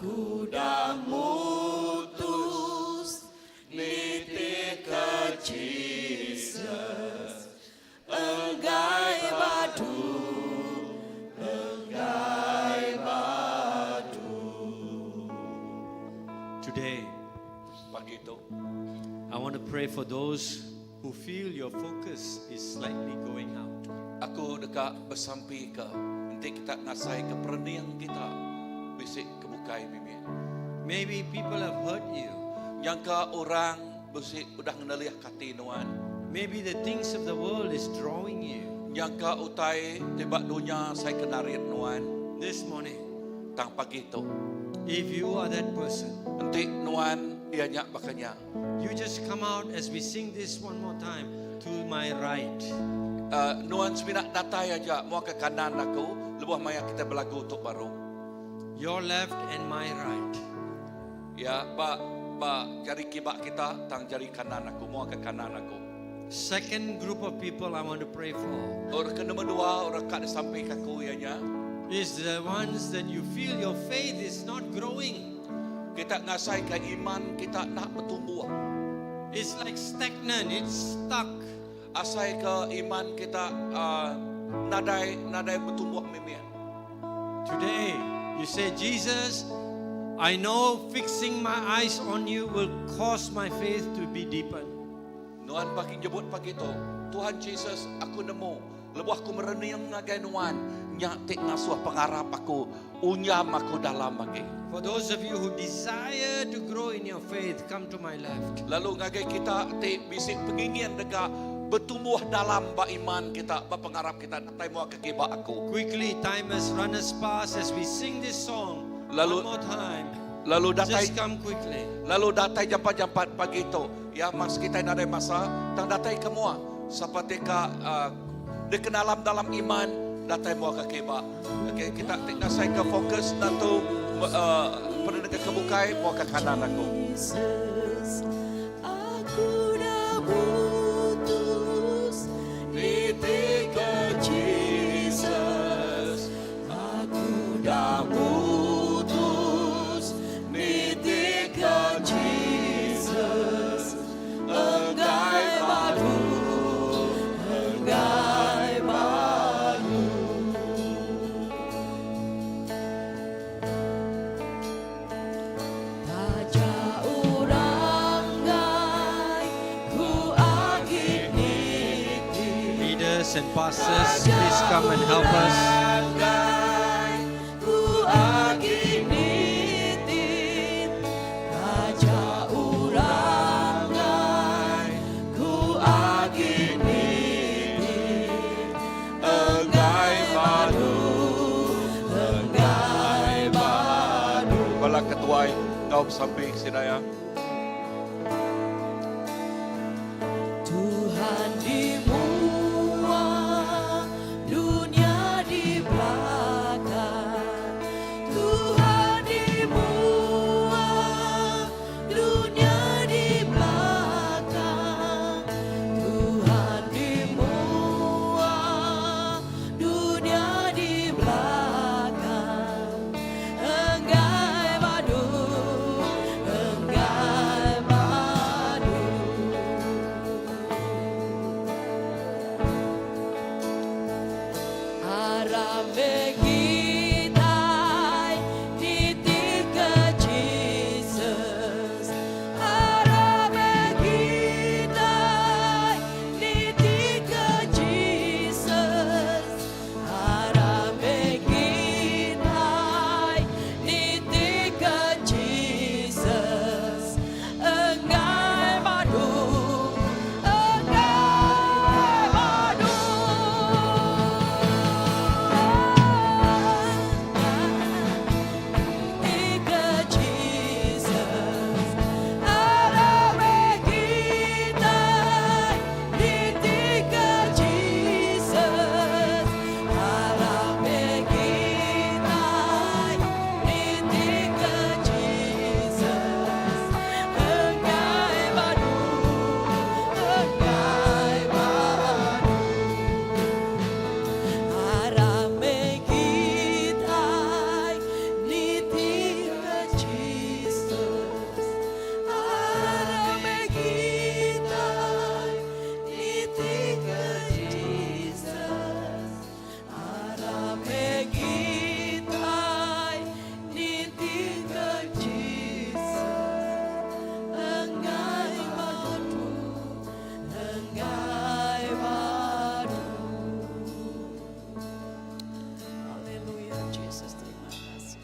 Aku dah mutus niti ke Jesus. Enggai batu, enggai batu. Today, Pagi itu, I want to pray for those who feel your focus is slightly going out. aku dekat bersampi ke nanti kita ngasai ke perniang kita bisik kebukai mimi. Maybe people have hurt you. Yang ke orang bisik udah ngenaliah katinuan. Maybe the things of the world is drawing you. Yang ke utai tiba dunia saya kenarit nuan. This morning, Tang pagi itu, if you are that person, nanti nuan ianya bakanya. you just come out as we sing this one more time to my right. Nuan sebinak datai aja mau ke kanan aku, lebuh maya kita berlagu untuk baru. Your left and my right. Ya, jari kibak kita tang jari kanan aku, mau ke kanan aku. Second group of people I want to pray for Orang ke nombor dua, orang kat sampai kaku ianya. is the ones that you feel your faith is not growing. Kita ngasai ke iman kita nak bertumbuh. It's like stagnant, it's stuck. Asai ke iman kita nadai bertumbuh mimian. Today, you say, Jesus, I know fixing my eyes on you will cause my faith to be deepened. Nuan pagi jebut pagi tu, Tuhan Yesus, aku nemu, lebuh aku merenung ngagai nuan, nyatik ngasuh pengarap aku, unyam aku dalam lagi. For those of you who desire to grow in your faith, come to my left. Lalu ngagai kita tik bisik pengingin dekat bertumbuh dalam ba iman kita, ba pengarap kita, datai mua ke kiba aku. Quickly, time has run us past as we sing this song. Lalu- one more time. Lalu datai Just come quickly. Lalu datai jampat-jampat pagi itu, ya mas kita ada masa, tang datai kemua, seperti dikenalam dalam iman, datai mua ke kiba. Okay, kita tinggal saya ke fokus nanti pendengar kebukai mua ke kanan aku. Jesus, aku dah putus niti ke Jesus. Aku dah putus niti ke Jesus. Enggai padu, enggai padu. Taja urang gai ku agit niti. Leaders and pastors, please come and help us. Ku agit niti. Taja urang gai ku agit niti. Enggai padu, enggai padu. Bala ketuai kau sampai sinaya. Tuhan di mua, dunia di belakang. Tuhan di mua, dunia di belakang. Tuhan di mua, dunia di belakang. Enggai padu, enggai padu. Arame gitai niti ke Jesus. Arame gitai niti ke Jesus. Arame gitai niti ke Jesus. Enggai padu, enggai padu. Yesus, terima kasih.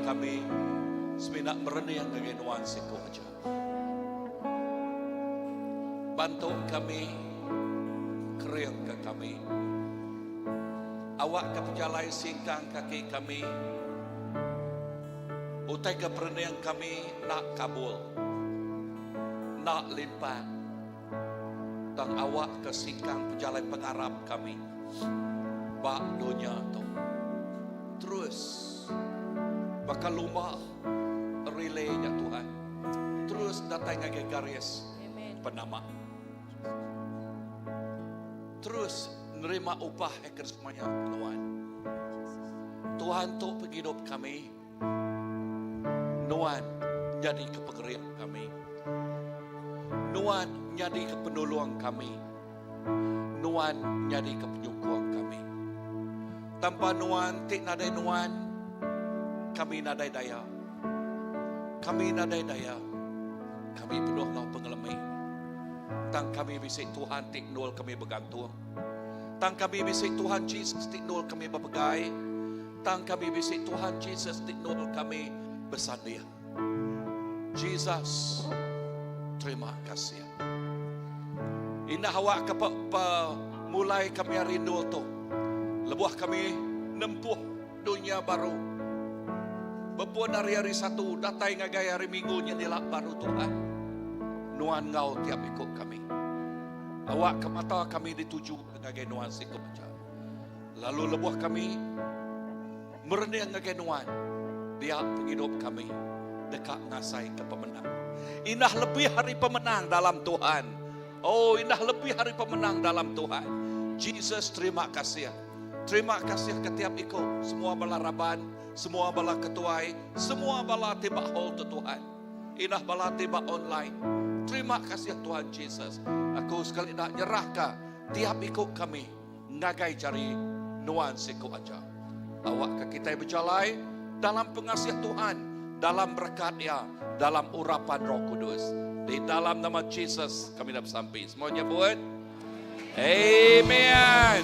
Kami seminak merenih dengan nuansa Kau aja. Bantu kami, kering ke kami. Awak ke pejalai singkang kaki kami. Utai ke perenian kami nak kabul, nak limpah. Dan awak ke singkang pejalai pengarap kami. Bak dunia tu. Terus bakal lumah relay-nya Tuhan. Terus datang ke garis penama. Terus nerima upah ekor semuanya Tuhan. Tuhan tu penghidup kami. Tuhan jadi kepegerian kami. Nuan jadi kepenolong kami. Nuan jadi kepenyukung kami. Tanpa Nuan, tik nadai Nuan, kami nadai daya. Kami nadai daya. Kami penuh ngau pengelemi. Tang kami bisik Tuhan tik nol kami bergantung. Tang kami bisik Tuhan Jesus tik nol kami berpegai. Tang kami bisik Tuhan Jesus tik nol kami bersandia. Jesus, terima kasih. Indah awak mulai kami rindu tu. Lebuh kami nempuh dunia baru. Bepuan hari-hari satu datai ngagai hari minggu nyelak baru Tuhan. Nuan ngau tiap ikut kami. Awak ke mata kami dituju ngagai nuan sikut macam. Lalu lebuh kami merendah ngagai nuan. Dia penghidup kami dekat ngasai ke pemenang. Indah lebih hari pemenang dalam Tuhan. Oh, indah lebih hari pemenang dalam Tuhan. Jesus, terima kasih. Terima kasih ketiap ikut. Semua bala raban, semua bala ketuai, semua bala tiba hall tu Tuhan. Indah bala tiba online. Terima kasih Tuhan Jesus. Aku sekali nak nyerahkan tiap ikut kami. Ngagai cari nuan siku aja. Awak ke kita berjalai dalam pengasih Tuhan. Dalam berkat-Nya, dalam urapan Roh Kudus. Di dalam nama Jesus kami dah sampai. Semuanya buat. Amen.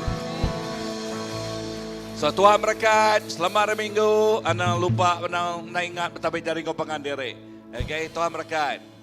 So Tuhan berkat. Selamat hari Minggu. Anda lupa, anda ingat betapa dari kau pengandiri. Okay, Tuhan berkat.